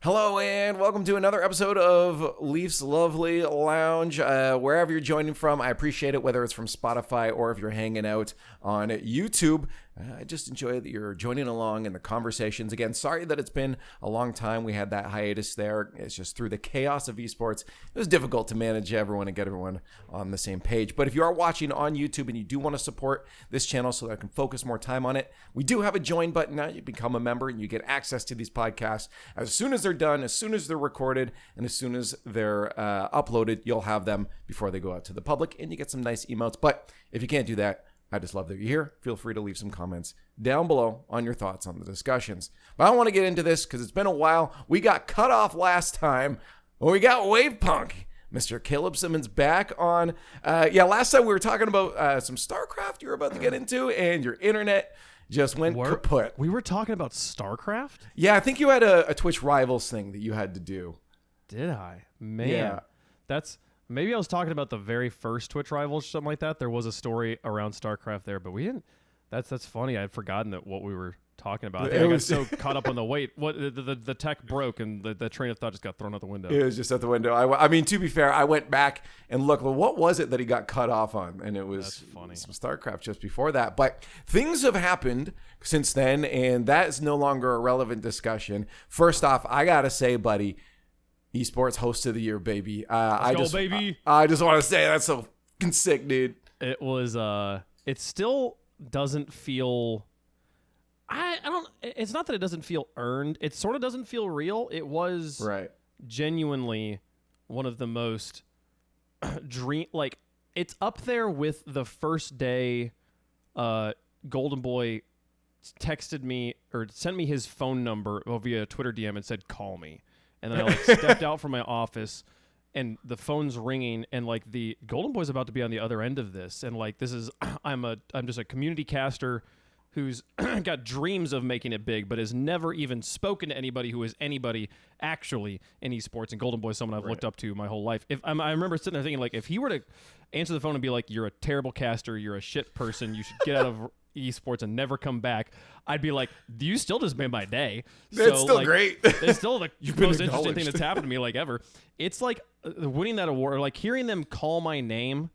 Hello and welcome to another episode of Lief's Lovely Lounge. Wherever you're joining from, I appreciate it, whether it's from Spotify or if you're hanging out on YouTube. I just enjoy that you're joining along in the conversations. Again, sorry that it's been a long time. We had that hiatus there. It's just through the chaos of esports, it was difficult to manage everyone and get everyone on the same page. But if you are watching on YouTube and you do want to support this channel so that I can focus more time on it, we do have a join button now. You become a member and you get access to these podcasts as soon as they're done, as soon as they're recorded, and as soon as they're uploaded. You'll have them before they go out to the public, and you get some nice emotes. But if you can't do that, I just love that you're here. Feel free to leave some comments down below on your thoughts on the discussions. But I want to get into this because it's been a while. We got cut off last time. Well, we got Wavepunk. Mr. Caleb Simmons back on. Last time we were talking about some StarCraft you were about to get into, and your internet just went kaput. We were talking about StarCraft? Yeah, I think you had a Twitch Rivals thing that you had to do. Did I? Man. Yeah. Maybe I was talking about the very first Twitch Rivals or something like that. There was a story around StarCraft there, but we didn't. That's funny. I had forgotten that what we were talking about. I got so caught up on the wait. What the tech broke and the train of thought just got thrown out the window. It was just out the window. I mean, to be fair, I went back and looked. Well, what was it that he got cut off on? And it was some StarCraft just before that. But things have happened since then, and that is no longer a relevant discussion. First off, I gotta say, buddy, Esports Host of the Year, baby. I just want to say that's so fucking sick, dude. It was. It still doesn't feel. I don't. It's not that it doesn't feel earned. It sort of doesn't feel real. It was genuinely one of the most dream. Like, it's up there with the first day. Golden Boy texted me or sent me his phone number via Twitter DM and said, "Call me." And then I stepped out from my office, and the phone's ringing, and like the Golden Boy's about to be on the other end of this, and like this is I'm just a community caster who's got dreams of making it big, but has never even spoken to anybody who is anybody actually in esports. And Golden Boy is someone I've looked up to my whole life. I remember sitting there thinking, like, if he were to answer the phone and be like, "You're a terrible caster, you're a shit person, you should get out of esports and never come back," I'd be like, "You still just made my day." It's still great. It's still the most interesting thing that's happened to me, like, ever. It's like winning that award, or like hearing them call my name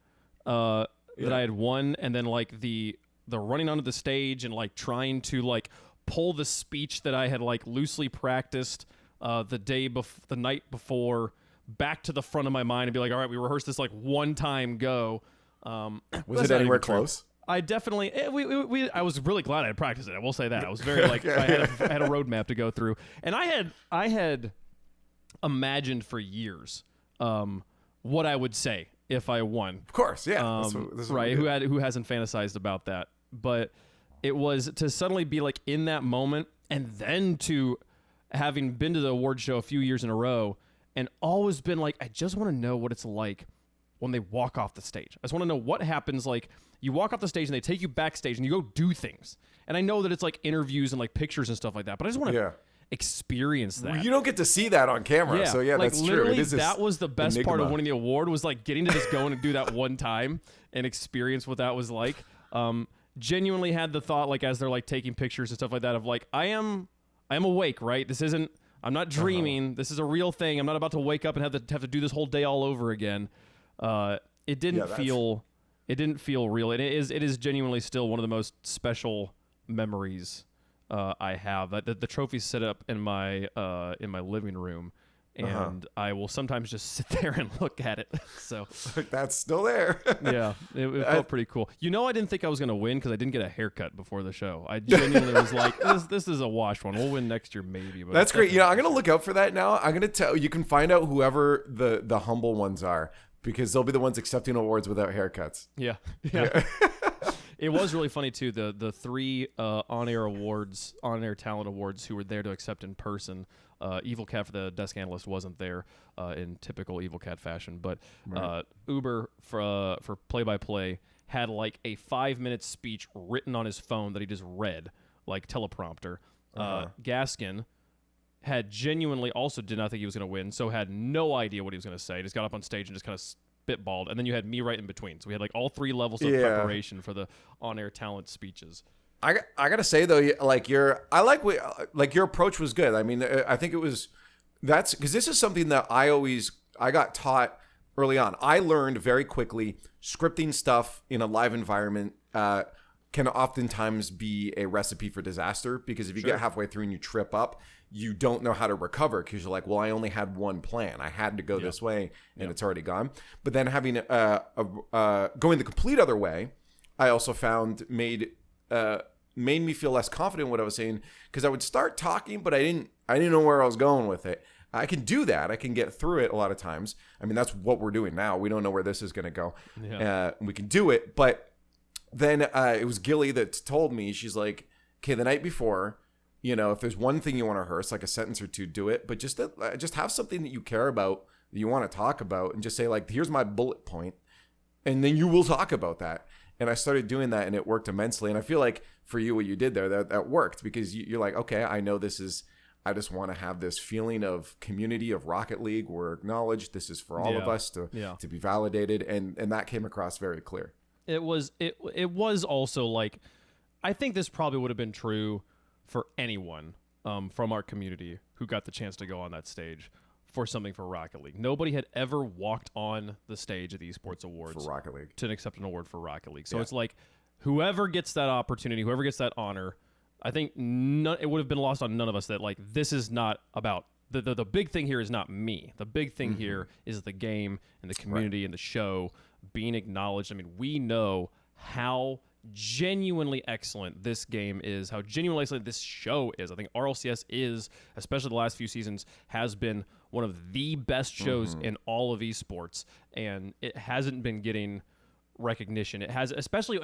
that I had won, and then like the running onto the stage and like trying to like pull the speech that I had like loosely practiced the night before back to the front of my mind and be like, "All right, we rehearsed this like one time, go." Was it anywhere close? I definitely. I was really glad I had practiced it. I will say that I was very like I had a roadmap to go through, and I had imagined for years what I would say if I won. Of course, yeah. Right. Who hasn't fantasized about that? But it was to suddenly be like in that moment, and then to having been to the award show a few years in a row, and always been like, I just want to know what it's like when they walk off the stage. I just want to know what happens. Like, you walk off the stage and they take you backstage and you go do things. And I know that it's like interviews and like pictures and stuff like that, but I just want to experience that. You don't get to see that on camera. So yeah, like, that's true. It is that was the best part of winning the award, was like getting to just go and do that one time and experience what that was like. Genuinely had the thought, like, as they're like taking pictures and stuff like that, of like, I am awake, right? I'm not dreaming. This is a real thing. I'm not about to wake up and have to do this whole day all over again. It didn't feel real. It is genuinely still one of the most special memories I have. The trophy's set up in my living room, and I will sometimes just sit there and look at it. So that's still there. Yeah, it felt pretty cool. I didn't think I was going to win because I didn't get a haircut before the show. I genuinely was like, this is a washed one. We'll win next year maybe. But that's great. I'm going to look out for that now. I'm going to tell you can find out whoever the humble ones are, because they'll be the ones accepting awards without haircuts. Yeah. It was really funny too. The three on-air talent awards who were there to accept in person. Evil Cat for the desk analyst wasn't there in typical Evil Cat fashion, but Uber for play-by-play had like a 5-minute speech written on his phone that he just read, like teleprompter. Gaskin had genuinely also did not think he was going to win, so had no idea what he was going to say. Just got up on stage and just kind of spitballed, and then you had me right in between. So we had like all three levels of preparation for the on-air talent speeches. I gotta say though, like your approach was good. I mean, I think it was That's because this is something that I got taught early on. I learned very quickly scripting stuff in a live environment can oftentimes be a recipe for disaster, because if you get halfway through and you trip up, you don't know how to recover, because you're like, well, I only had one plan. I had to go this way, and it's already gone. But then having going the complete other way, I also found made me feel less confident in what I was saying, because I would start talking, but I didn't know where I was going with it. I can do that. I can get through it a lot of times. I mean, that's what we're doing now. We don't know where this is going to go. Yeah. We can do it, but then it was Gilly that told me, she's like, okay, the night before, if there's one thing you want to rehearse, like a sentence or two, do it. But just have something that you care about, that you want to talk about, and just say, like, here's my bullet point, and then you will talk about that. And I started doing that, and it worked immensely. And I feel like for you, what you did there, that worked, because you're like, okay, I know this is, I just want to have this feeling of community of Rocket League. We're acknowledged. This is for all of us to be validated. And that came across very clear. It was also like, I think this probably would have been true for anyone from our community who got the chance to go on that stage for something for Rocket League. Nobody had ever walked on the stage at the Esports Awards for Rocket League to accept an award for Rocket League. So it's like, whoever gets that opportunity, whoever gets that honor, I think it would have been lost on none of us that, like, this is not about the big thing here is not me. The big thing here is the game and the community and the show being acknowledged. I mean, we know how genuinely excellent this game is, how genuinely excellent this show is. I think RLCS is, especially the last few seasons, has been one of the best shows in all of esports, and it hasn't been getting recognition. It has, especially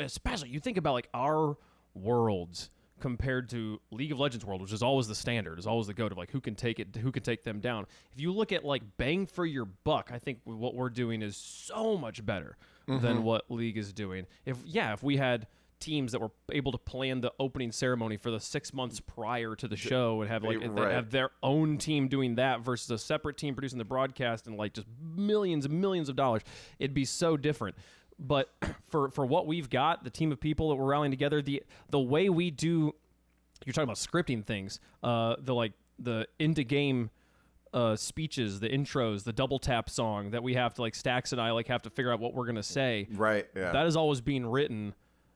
you think about, like, our worlds compared to League of Legends world, which is always the standard, is always the go-to, like, who can take them down. If you look at, like, bang for your buck, I think what we're doing is so much better than what League is doing. If we had teams that were able to plan the opening ceremony for the 6 months prior to the show and have, like, have their own team doing that versus a separate team producing the broadcast and, like, just millions and millions of dollars, it'd be so different. But for what we've got, the team of people that we're rallying together, the way we do, you're talking about scripting things, the into game speeches, the intros, the double tap song that we have to, like, Stax and I, like, have to figure out what we're gonna say. Right. Yeah. That is always being written,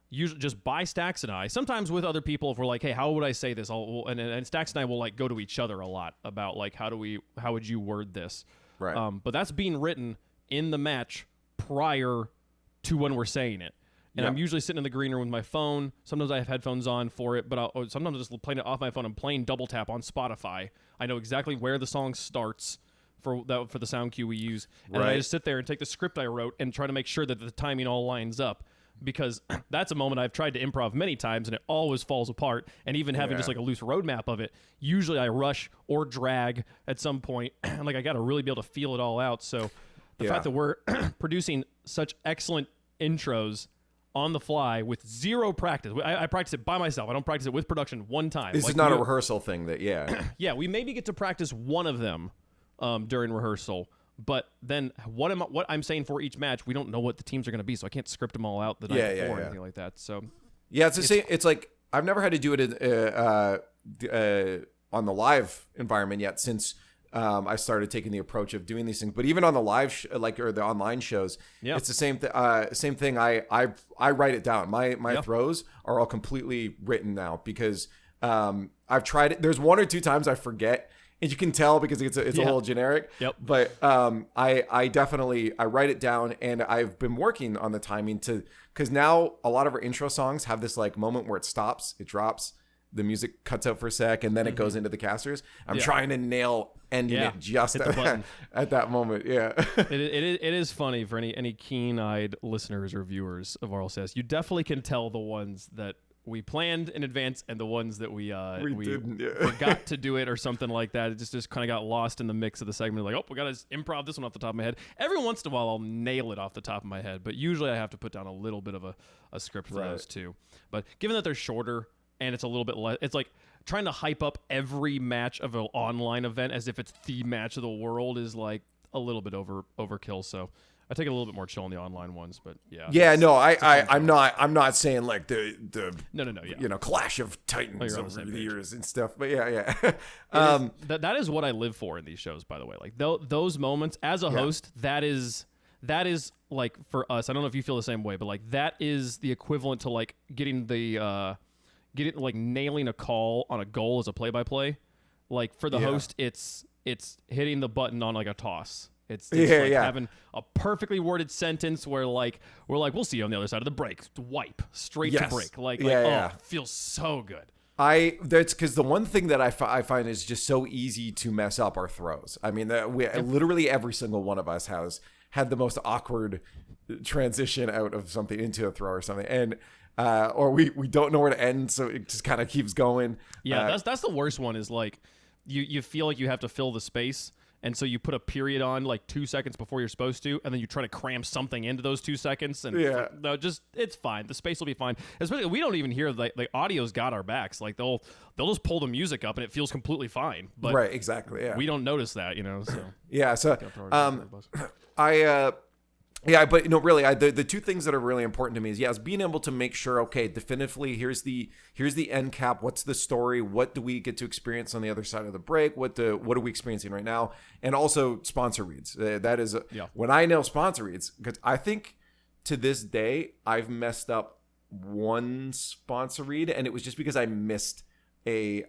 usually just by Stax and I. Sometimes with other people, if we're like, hey, how would I say this? And Stax and I will, like, go to each other a lot about, like, how would you word this? Right. But that's being written in the match prior to when we're saying it. And I'm usually sitting in the green room with my phone. Sometimes I have headphones on for it, but sometimes I'm just playing it off my phone and playing double tap on Spotify. I know exactly where the song starts for the sound cue we use. And I just sit there and take the script I wrote and try to make sure that the timing all lines up, because that's a moment I've tried to improv many times and it always falls apart. And even having just, like, a loose roadmap of it, usually I rush or drag at some point. And, like, I got to really be able to feel it all out. So the fact that we're producing such excellent intros on the fly with zero practice. I practice it by myself. I don't practice it with production one time. This is not a rehearsal thing yeah, we maybe get to practice one of them during rehearsal, but then what I'm saying for each match, we don't know what the teams are going to be, so I can't script them all out the night before or anything like that. So it's the same. It's like, I've never had to do it on the live environment yet, since I started taking the approach of doing these things. But even on the live, or the online shows, it's the same thing. I write it down. My throws are all completely written now, because I've tried it. There's one or two times I forget, and you can tell because it's a little generic. But I definitely write it down, and I've been working on the timing because now a lot of our intro songs have this, like, moment where it stops, it drops, the music cuts out for a sec, and then it goes into the casters. I'm trying to nail ending it just at that moment. It is funny for any keen-eyed listeners or viewers of RLCS. You definitely can tell the ones that we planned in advance and the ones that we forgot to do it or something like that. It just kind of got lost in the mix of the segment. Like, we got to improv this one off the top of my head. Every once in a while, I'll nail it off the top of my head, but usually I have to put down a little bit of a script for those too. But given that they're shorter, and it's a little bit less, it's like trying to hype up every match of an online event as if it's the match of the world is, like, a little bit overkill. So I take it a little bit more chill on the online ones, but yeah. Yeah, no, I'm not saying like the no, yeah. Clash of Titans over the years and stuff, but yeah. That is what I live for in these shows, by the way. Like those moments as a host, that is like for us. I don't know if you feel the same way, but like that is the equivalent to like getting nailing a call on a goal as a play-by-play. Like for the host, it's hitting the button on like a toss. It's having a perfectly worded sentence where like we'll see you on the other side of the break. Wipe straight to break. It feels so good. That's because the one thing that I find is just so easy to mess up our throws. I mean, literally every single one of us has had the most awkward transition out of something into a throw or something, and or we don't know where to end, so it just kind of keeps going. Yeah, that's the worst one. Is like you feel like you have to fill the space. And so you put a period on like 2 seconds before you're supposed to, and then you try to cram something into those 2 seconds. And it's fine. The space will be fine. Especially we don't even hear the audio's got our backs. Like they'll just pull the music up and it feels completely fine. But right, exactly. Yeah, we don't notice that, So yeah. So but really, the two things that are really important to me is being able to make sure, okay, definitively, here's the end cap. What's the story? What do we get to experience on the other side of the break? What are we experiencing right now? And also sponsor reads. That is when I know sponsor reads, because I think to this day I've messed up one sponsor read, and it was just because I missed a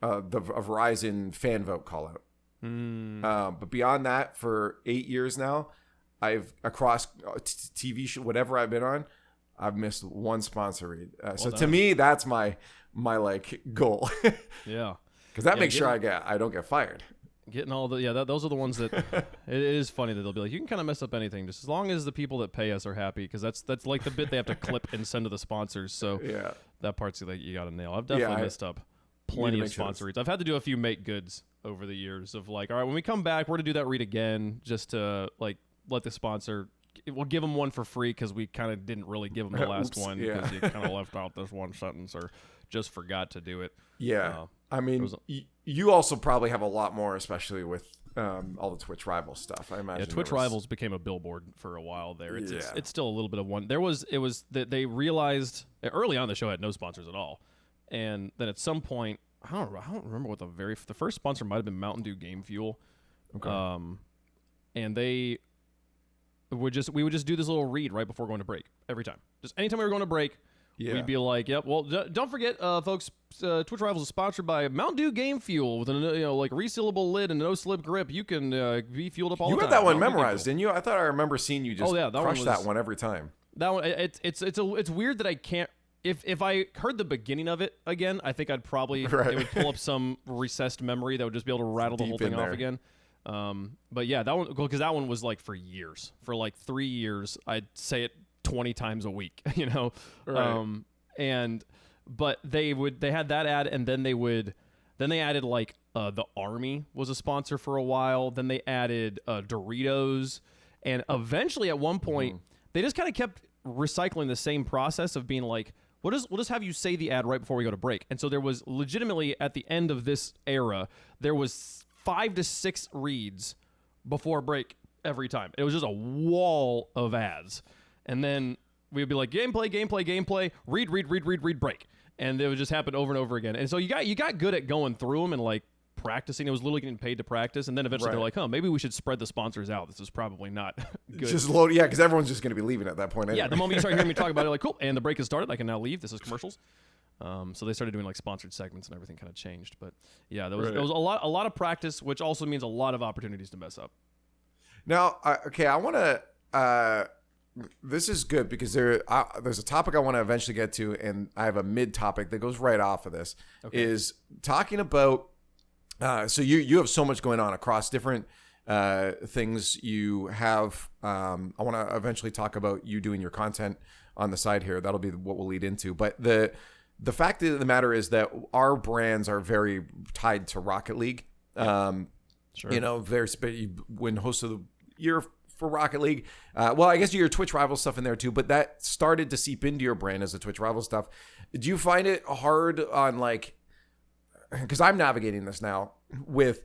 Verizon fan vote call out. But beyond that, for 8 years now, I've across TV show, whatever I've been on, I've missed one sponsor read. So to me, that's my like goal. Yeah, because that makes sure I don't get fired. Getting all those are the ones that it is funny that they'll be like, you can kind of mess up anything just as long as the people that pay us are happy, because that's like the bit they have to clip and send to the sponsors. So that part's like you got to nail. I've definitely messed up plenty of sponsor reads. I've had to do a few make goods over the years of like, all right, when we come back, we're to do that read again, just to like let the sponsor. We'll give them one for free because we kind of didn't really give them the last one because you kind of left out this one sentence or just forgot to do it. Yeah, I mean, you also probably have a lot more, especially with all the Twitch Rivals stuff. I imagine. Yeah, Twitch Rivals became a billboard for a while there. It's still a little bit of one. It was that they realized early on the show had no sponsors at all, and then at some point I don't remember what the first sponsor might have been Mountain Dew Game Fuel. Okay. And we would just do this little read right before going to break every time. Just anytime we were going to break, we'd be like, "Yep, well, don't forget, folks, Twitch Rivals is sponsored by Mountain Dew Game Fuel with a like resealable lid and no slip grip. You can be fueled up all the time." You got that one memorized, didn't you? I thought I remember seing you just crush that one every time. That one, it's weird that I can't. If I heard the beginning of it again, I think I'd probably it would pull up some recessed memory that would just be able to rattle the whole thing off again. But yeah, that one, because that one was like for years, for like 3 years, I'd say it 20 times a week, Right. But they had that ad, and then they added like the Army was a sponsor for a while. Then they added Doritos, and eventually at one point they just kind of kept recycling the same process of being like, we'll just have you say the ad right before we go to break. And so there was legitimately at the end of this era, there was 5 to 6 reads before break every time. It was just a wall of ads. And then we would be like, gameplay, read, break. And it would just happen over and over again. And so you got good at going through them and like practicing. It was literally getting paid to practice. And then eventually they're like, maybe we should spread the sponsors out. This is probably not good. Just load, because everyone's just going to be leaving at that point anyway. Yeah, the moment you start hearing me talk about it, like, cool, and the break has started, I can now leave. This is commercials. So they started doing like sponsored segments and everything kind of changed. But yeah, there was a lot of practice, which also means a lot of opportunities to mess up. Now, I want to. This is good because there's a topic I want to eventually get to, and I have a mid topic that goes right off of this. Okay. Is talking about. So you have so much going on across different things you have. I want to eventually talk about you doing your content on the side here. That'll be what we'll lead into. But the fact of the matter is that our brands are very tied to Rocket League. Sure. There's when host of the year for Rocket League. Well, I guess your Twitch Rivals stuff in there too, but that started to seep into your brand as the Twitch Rivals stuff. Do you find it hard on like, because I'm navigating this now with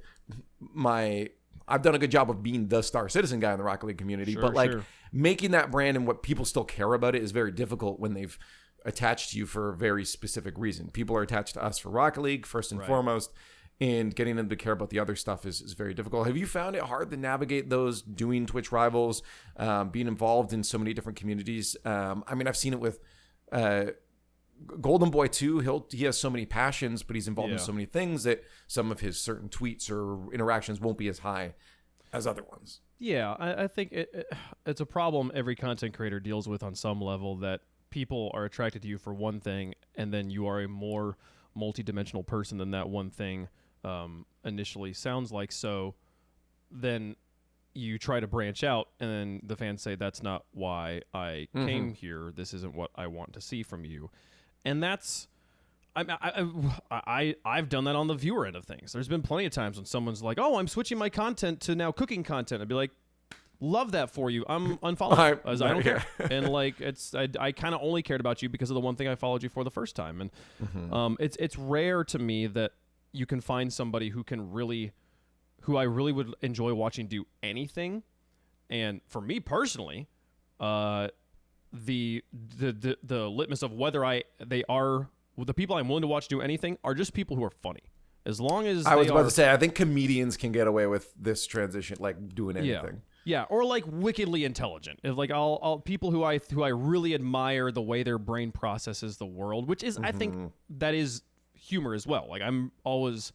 my I've done a good job of being the Star Citizen guy in the Rocket League community, but like making that brand and what people still care about it is very difficult when they've attached to you for a very specific reason. People are attached to us for Rocket League first and foremost, and getting them to care about the other stuff is very difficult. Have you found it hard to navigate those, doing Twitch Rivals, being involved in so many different communities? I mean, I've seen it with Golden Boy too. He has so many passions, but he's involved in so many things that some of his certain tweets or interactions won't be as high as other ones. Yeah, I think it's a problem every content creator deals with on some level, that people are attracted to you for one thing, and then you are a more multi-dimensional person than that one thing initially sounds like. So then you try to branch out, and then the fans say, that's not why I came here. This isn't what I want to see from you. And that's, I've done that on the viewer end of things. There's been plenty of times when someone's like, oh, I'm switching my content to now cooking content. I'd be like, love that for you. I'm unfollowing, as I don't care. And like, I kind of only cared about you because of the one thing I followed you for the first time. And it's rare to me that you can find somebody who I really would enjoy watching do anything. And for me personally, the litmus of whether the people I'm willing to watch do anything are just people who are funny. As long as I was about to say, I think comedians can get away with this transition, like doing anything. Yeah, or like wickedly intelligent. If like I'll people who I really admire the way their brain processes the world, which is I think that is humor as well. Like I'm always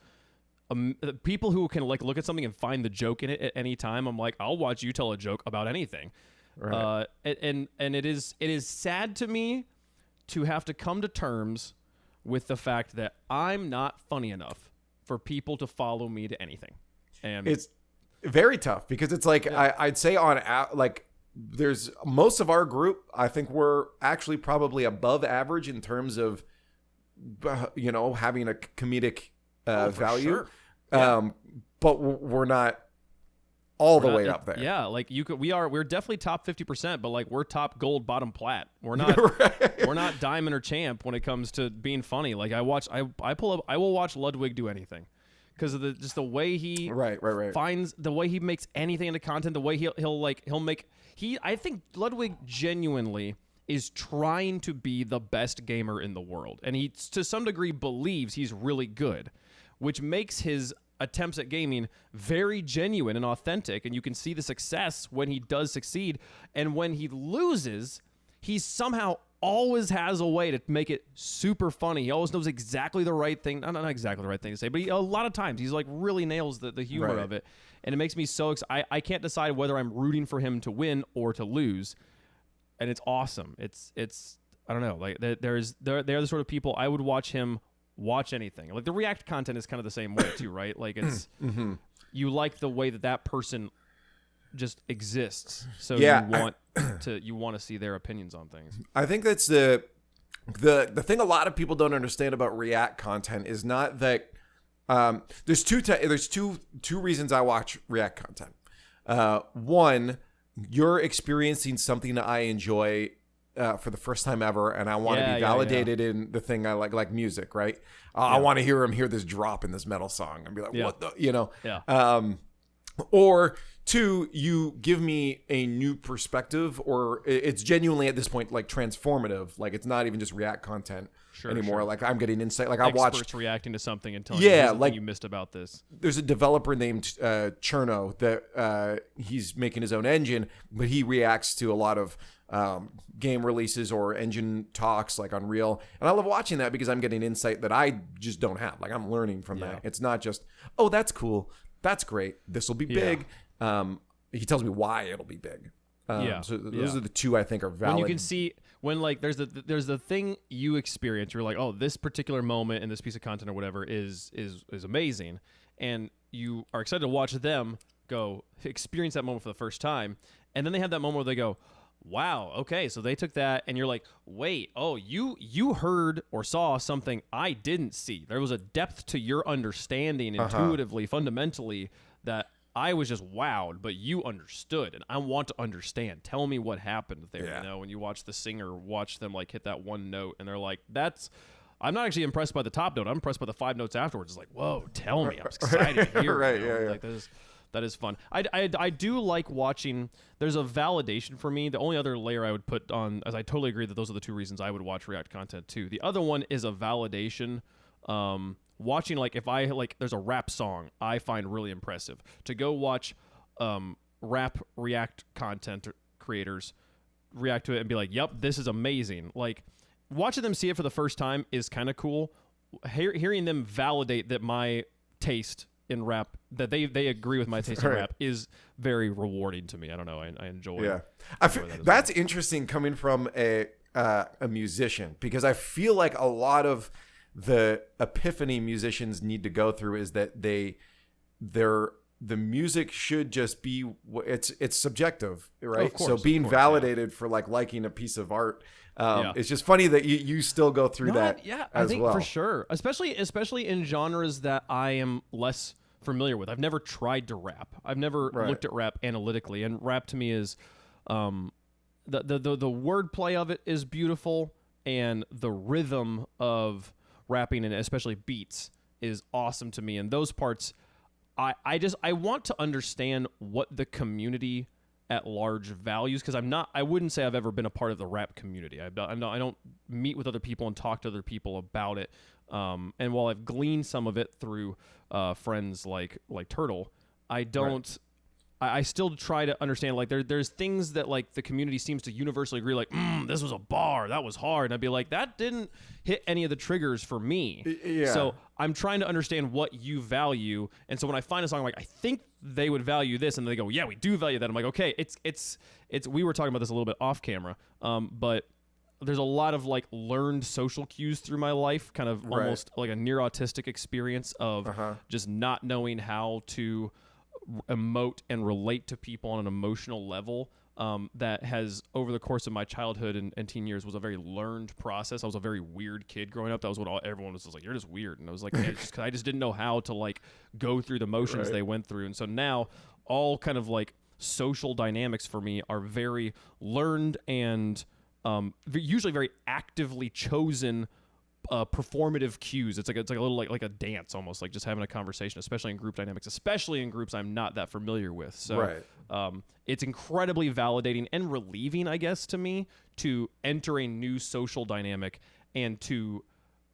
people who can like look at something and find the joke in it at any time. I'm like, I'll watch you tell a joke about anything. Right. And it is sad to me to have to come to terms with the fact that I'm not funny enough for people to follow me to anything. And it's very tough because it's like I'd say like there's most of our group, I think we're actually probably above average in terms of having a comedic value. Sure. But we're not all the way up there. Yeah, like we're definitely top 50%, but like we're top gold, bottom plat. We're not we're not diamond or champ when it comes to being funny. Like I will watch Ludwig do anything. Because of the way he finds, the way he makes anything into content, the way I think Ludwig genuinely is trying to be the best gamer in the world, and he to some degree believes he's really good, which makes his attempts at gaming very genuine and authentic, and you can see the success when he does succeed, and when he loses, he somehow always has a way to make it super funny. He always knows exactly the right thing. Not exactly the right thing to say, but a lot of times he's like really nails the humor of it. And it makes me so excited. I can't decide whether I'm rooting for him to win or to lose. And it's awesome. It's I don't know. Like they're the sort of people I would watch him watch anything. Like the React content is kind of the same way too, right? Like it's you like the way that person just exists, so you want to see their opinions on things. I think that's the thing a lot of people don't understand about React content is not that there's two reasons I watch React content. One, you're experiencing something that I enjoy for the first time ever, and I want to be validated in the thing I like music, right? I want to hear this drop in this metal song and be like, what the, or two, you give me a new perspective, or it's genuinely at this point like transformative. Like it's not even just React content anymore. Sure. Like I'm getting insight. Like I watched reacting to something and telling you like you missed about this. There's a developer named Cherno that he's making his own engine, but he reacts to a lot of game releases or engine talks like Unreal, and I love watching that because I'm getting insight that I just don't have. Like I'm learning from that. It's not just, oh, that's cool, that's great, this will be big. He tells me why it'll be big. So those are the two I think are valid. When you can see when like there's the thing you experience, you're like, oh, this particular moment in this piece of content or whatever is amazing, and you are excited to watch them go experience that moment for the first time, and then they have that moment where they go, wow, okay, so they took that, and you're like, wait, oh, you heard or saw something I didn't see. There was a depth to your understanding intuitively, fundamentally, that I was just wowed, but you understood, and I want to understand. Tell me what happened there. You know, when you watch the singer, watch them like hit that one note, and they're like, I'm not actually impressed by the top note. I'm impressed by the 5 notes afterwards. It's like, whoa, tell me. I'm excited to hear. Like, That is fun. I do like watching. There's a validation for me. The only other layer I would put on, as I totally agree that those are the two reasons I would watch React content too. The other one is a validation. Watching, like, if I like, there's a rap song I find really impressive. To go watch rap React content creators react to it and be like, "Yep, this is amazing." Like, watching them see it for the first time is kind of cool. Hearing them validate that my taste in rap, that they agree with my taste in rap, is very rewarding to me. I don't know. I enjoy. Yeah, that's interesting coming from a musician, because I feel like a lot of the epiphany musicians need to go through is that the music should just be, it's subjective, right? Of course, so being validated for like liking a piece of art, it's just funny that you still go through that. Yeah, as I think well. For sure, especially in genres that I am less familiar with. I've never tried to rap. I've never looked at rap analytically, and rap to me is the wordplay of it is beautiful, and the rhythm of rapping, and especially beats, is awesome to me. And those parts, I want to understand what the community at large values, because I wouldn't say I've ever been a part of the rap community. I don't meet with other people and talk to other people about it. And while I've gleaned some of it through friends like Turtle, I don't. I still try to understand, like, there's things that, like, the community seems to universally agree, like, this was a bar, that was hard. And I'd be like, that didn't hit any of the triggers for me. Yeah. So I'm trying to understand what you value. And so when I find a song, I'm like, I think they would value this. And they go, yeah, we do value that. I'm like, okay, it's we were talking about this a little bit off camera. But there's a lot of, like, learned social cues through my life, kind of almost like a near autistic experience of just not knowing how to emote and relate to people on an emotional level, that has, over the course of my childhood and teen years, was a very learned process. I was a very weird kid growing up. That was what everyone was like, you're just weird. And I was like, yeah, just 'cause I just didn't know how to, like, go through the motions they went through. And so now all kind of, like, social dynamics for me are very learned and usually very actively chosen performative cues. It's like a little like a dance, almost like just having a conversation, especially in group dynamics, especially in groups I'm not that familiar with. So it's incredibly validating and relieving, I guess, to me, to enter a new social dynamic and to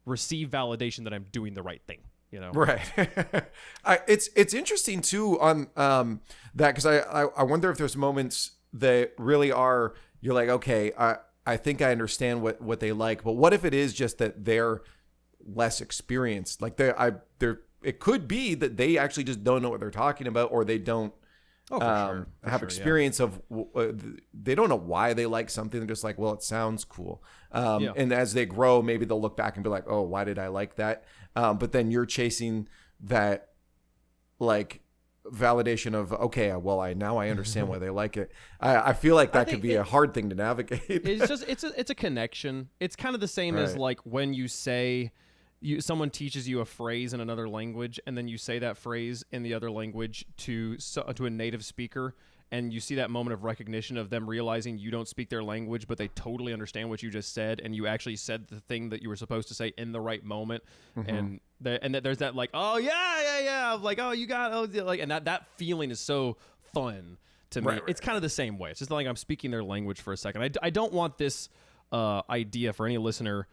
receive validation that I'm doing the right thing. You know? Right. It's interesting too on that, because I wonder if there's moments that really are, you're like, okay, I think I understand what they like, but what if it is just that they're less experienced? Like it could be that they actually just don't know what they're talking about, or they don't have experience of, they don't know why they like something. They're just like, well, it sounds cool. And as they grow, maybe they'll look back and be like, oh, why did I like that? But then you're chasing that, like, validation of, okay, well, I understand why they like it. I feel like that could be a hard thing to navigate. It's just it's a connection. It's kind of the same as, like, when you say someone teaches you a phrase in another language, and then you say that phrase in the other language to a native speaker, and you see that moment of recognition of them realizing you don't speak their language, but they totally understand what you just said, and you actually said the thing that you were supposed to say in the right moment. And there's that, like, oh yeah, like, oh, you got, like, and that feeling is so fun to me. It's kind of the same way. It's just like I'm speaking their language for a second. I don't want this idea for any listener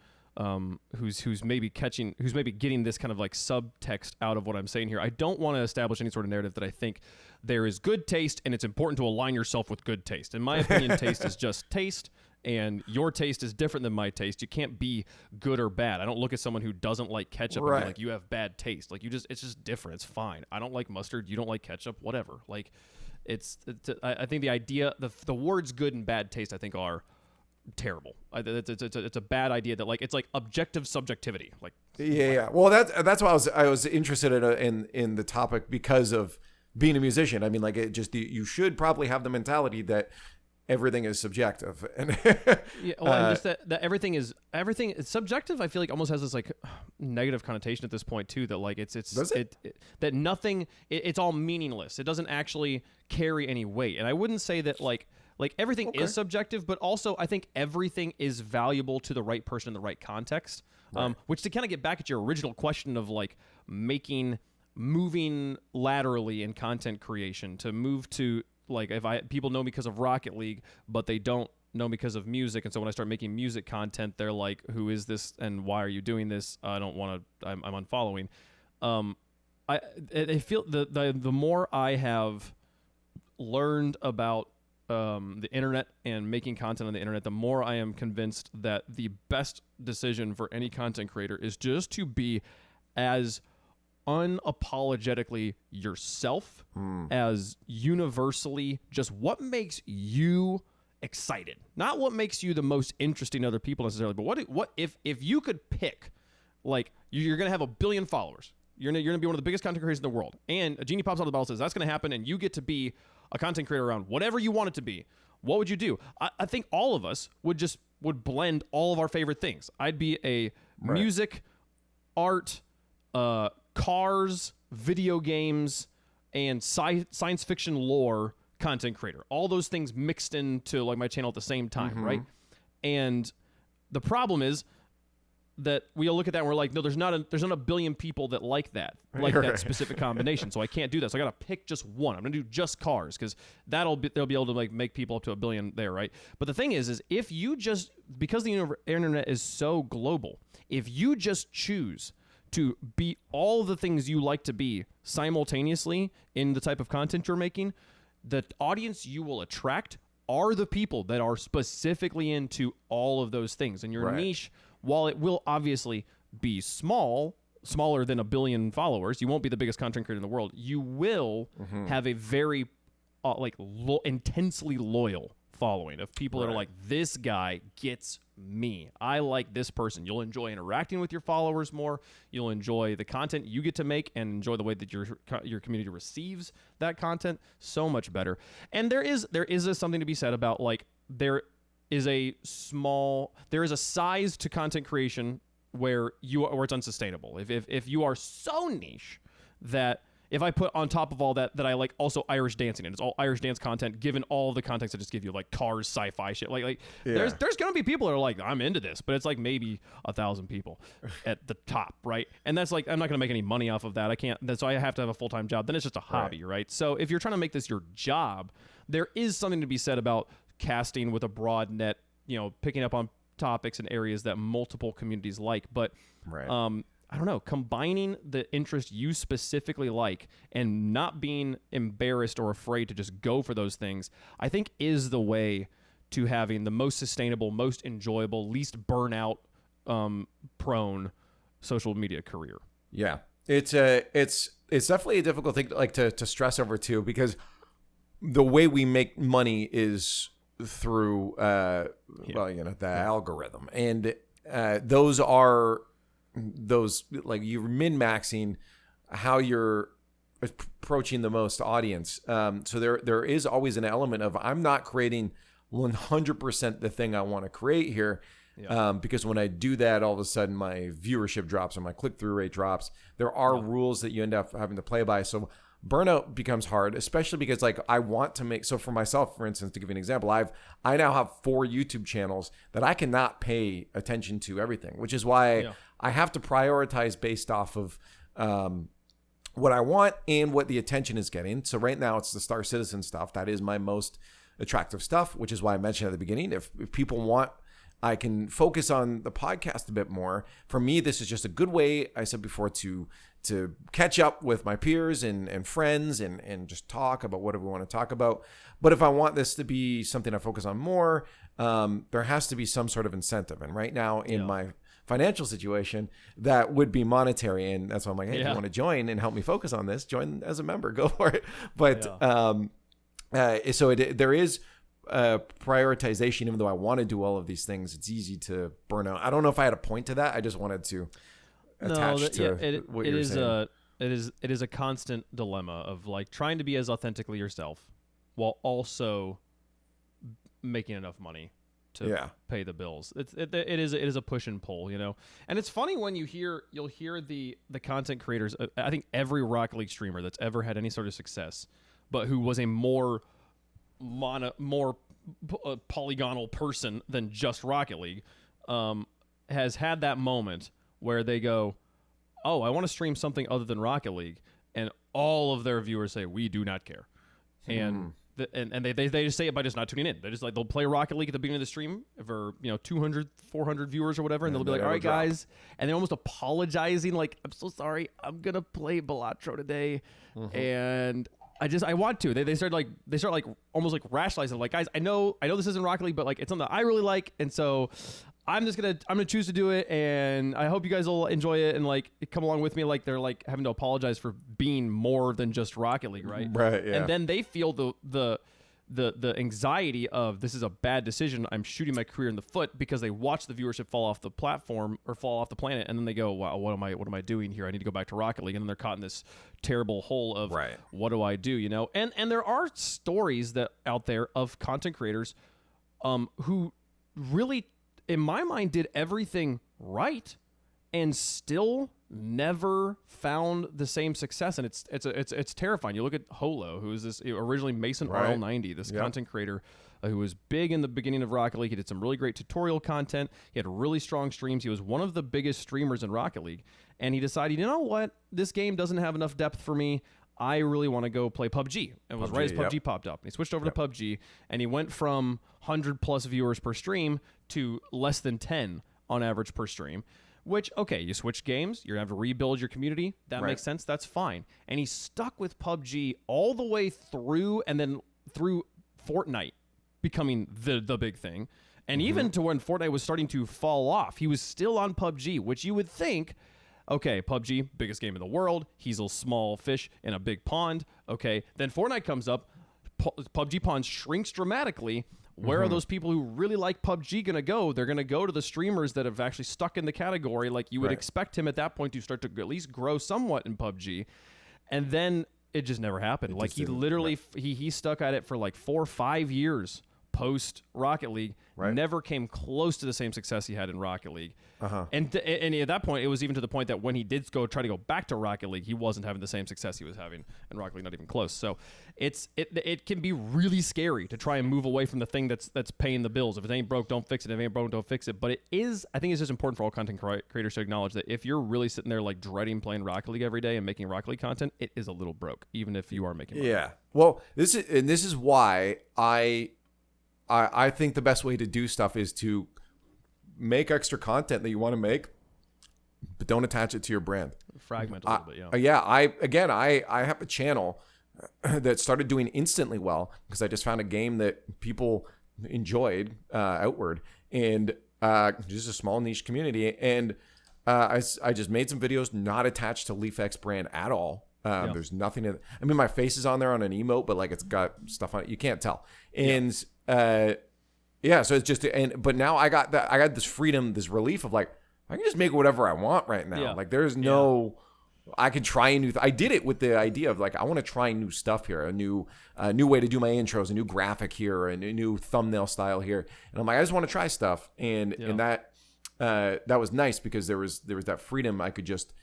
who's maybe getting this kind of, like, subtext out of what I'm saying here. I don't want to establish any sort of narrative that I think there is good taste and it's important to align yourself with good taste. In my opinion, taste is just taste, and your taste is different than my taste. You can't be good or bad. I don't look at someone who doesn't like ketchup and be like, you have bad taste. Like, it's just different. It's fine. I don't like mustard. You don't like ketchup. Whatever. Like, I think the idea, the words good and bad taste, I think, are terrible. It's a bad idea that, like, it's like objective subjectivity. Like, yeah. Well, that's why I was interested in the topic, because of being a musician. I mean, like, you should probably have the mentality that everything is subjective. And and just that everything is subjective. I feel like almost has this, like, negative connotation at this point too. That, like, that nothing. It's all meaningless. It doesn't actually carry any weight. And I wouldn't say that, like everything is subjective, but also I think everything is valuable to the right person in the right context. Which, to kind of get back at your original question of, like, making moving laterally in content creation, to move to, like, people know me because of Rocket League, but they don't know me because of music. And so when I start making music content, they're like, who is this and why are you doing this? I don't want to, I'm unfollowing. I feel the more I have learned about the internet and making content on the internet, the more I am convinced that the best decision for any content creator is just to be as unapologetically yourself, as universally just what makes you excited, not what makes you the most interesting to other people necessarily, but what if you could pick, like, you're gonna have 1 billion followers, you're gonna be one of the biggest content creators in the world, and a genie pops out of the bottle and says that's gonna happen, and you get to be a content creator around whatever you want it to be. What would you do? I think all of us would blend all of our favorite things. I'd be a music, art, cars, video games, and science fiction lore content creator. All those things mixed into, like, my channel at the same time, right? And the problem is that we all look at that and we're like, no, there's not 1 billion people that like that specific combination. So I can't do that. So I got to pick just one. I'm going to do just cars, because they'll be able to, like, make people up to 1 billion there, right? But the thing is if you just, because the internet is so global, if you just choose to be all the things you like to be simultaneously in the type of content you're making, the audience you will attract are the people that are specifically into all of those things. And your niche, while it will obviously be smaller than 1 billion followers, you won't be the biggest content creator in the world. You will have a very intensely loyal following of people that are like, this guy gets me. I like this person. You'll enjoy interacting with your followers more. You'll enjoy the content you get to make and enjoy the way that your community receives that content so much better. And there is something to be said about, like, there is a size to content creation where it's unsustainable. If you are so niche that, if I put on top of all that I like also Irish dancing, and it's all Irish dance content, given all the context I just give you, like cars, sci-fi shit, there's going to be people that are like, I'm into this, but it's like maybe 1,000 people at the top, right? And that's like, I'm not going to make any money off of that. I can't. So I have to have a full-time job. Then it's just a hobby, right? So if you're trying to make this your job, there is something to be said about casting with a broad net, picking up on topics and areas that multiple communities like. But I don't know, combining the interest you specifically like and not being embarrassed or afraid to just go for those things, I think is the way to having the most sustainable, most enjoyable, least burnout prone social media career. Yeah. It's definitely a difficult thing to stress over too, because the way we make money is through the algorithm, and those like, you're min-maxing how you're approaching the most audience. So there is always an element of, I'm not creating 100% the thing I want to create here. Because when I do that, all of a sudden my viewership drops or my click-through rate drops. There are rules that you end up having to play by. So burnout becomes hard, especially because, like, I want to make, so for myself, for instance, to give you an example, I now have 4 YouTube channels that I cannot pay attention to everything, which is why I have to prioritize based off of what I want and what the attention is getting. So right now it's the Star Citizen stuff. That is my most attractive stuff, which is why I mentioned at the beginning, if people want, I can focus on the podcast a bit more. For me, this is just a good way, I said before, to catch up with my peers and friends and just talk about whatever we want to talk about. But if I want this to be something I focus on more, there has to be some sort of incentive. And right now in my financial situation, that would be monetary. And that's why I'm like, hey, if you want to join and help me focus on this, join as a member, go for it. But there is prioritization. Even though I want to do all of these things, it's easy to burn out. I don't know if I had a point to that. I just wanted to attach to what you're saying. It is a constant dilemma of, like, trying to be as authentically yourself while also making enough money to pay the bills. It is a push and pull, And it's funny when you'll hear the content creators. I think every Rocket League streamer that's ever had any sort of success, but who was a more polygonal person than just Rocket League, has had that moment where they go, oh, I want to stream something other than Rocket League. all of their viewers say we do not care, and they just say it by just not tuning in. They just like they'll play Rocket League at the beginning of the stream for 200, 400 viewers or whatever, and they'll be like, all right, guys, and they're almost apologizing like, I'm so sorry, I'm gonna play Balatro today, and I want to. They start like almost like rationalizing like, guys, I know this isn't Rocket League, but like it's something that I really like, and so I'm gonna choose to do it, and I hope you guys will enjoy it and like come along with me. Like they're like having to apologize for being more than just Rocket League, right? Right. Yeah. And then they feel the anxiety of this is a bad decision. I'm shooting my career in the foot because they watch the viewership fall off the platform or fall off the planet, and then they go, wow, what am I doing here? I need to go back to Rocket League, and then they're caught in this terrible hole of what do I do? And there are stories that out there of content creators, who really, in my mind, did everything right and still never found the same success, and it's terrifying. You look at Holo, who is this originally Mason RL90, this content creator who was big in the beginning of Rocket League. He did some really great tutorial content. He had really strong streams. He was one of the biggest streamers in Rocket League, and he decided, you know what, this game doesn't have enough depth for me. I really want to go play PUBG. It was right as PUBG popped up. And he switched over to PUBG, and he went from 100 plus viewers per stream to less than 10 on average per stream. Which, okay, you switch games, you're going to have to rebuild your community. That makes sense. That's fine. And he stuck with PUBG all the way through, and then through Fortnite becoming the big thing. And even to when Fortnite was starting to fall off, he was still on PUBG, which you would think, okay, PUBG, biggest game in the world. He's a small fish in a big pond. Okay, then Fortnite comes up. PUBG pond shrinks dramatically. Where are those people who really like PUBG going to go? They're going to go to the streamers that have actually stuck in the category. Like you would expect him at that point to start to at least grow somewhat in PUBG. And then it just never happened. Like he literally, he stuck at it for like 4 or 5 years post Rocket League, never came close to the same success he had in Rocket League. And at that point, it was even to the point that when he did try to go back to Rocket League, he wasn't having the same success he was having in Rocket League, not even close. So it can be really scary to try and move away from the thing that's paying the bills. If it ain't broke, don't fix it. If it ain't broke, don't fix it. But I think it's just important for all content creators to acknowledge that if you're really sitting there like dreading playing Rocket League every day and making Rocket League content, it is a little broke, even if you are making money. Yeah. Well, this is why I think the best way to do stuff is to make extra content that you want to make, but don't attach it to your brand. Fragment a little bit, yeah. I have a channel that started doing instantly well because I just found a game that people enjoyed outward, and just a small niche community. And I just made some videos not attached to LiefX brand at all. There's nothing in it. I mean, my face is on there on an emote, but like it's got stuff on it. You can't tell. And so it's just, but now I got this freedom, this relief of like, I can just make whatever I want right now. Like there's no, I can try a new, I did it with the idea of like, I want to try new stuff here, a new way to do my intros, a new graphic here, a new thumbnail style here. And I'm like, I just want to try stuff. And that was nice because there was that freedom. I could just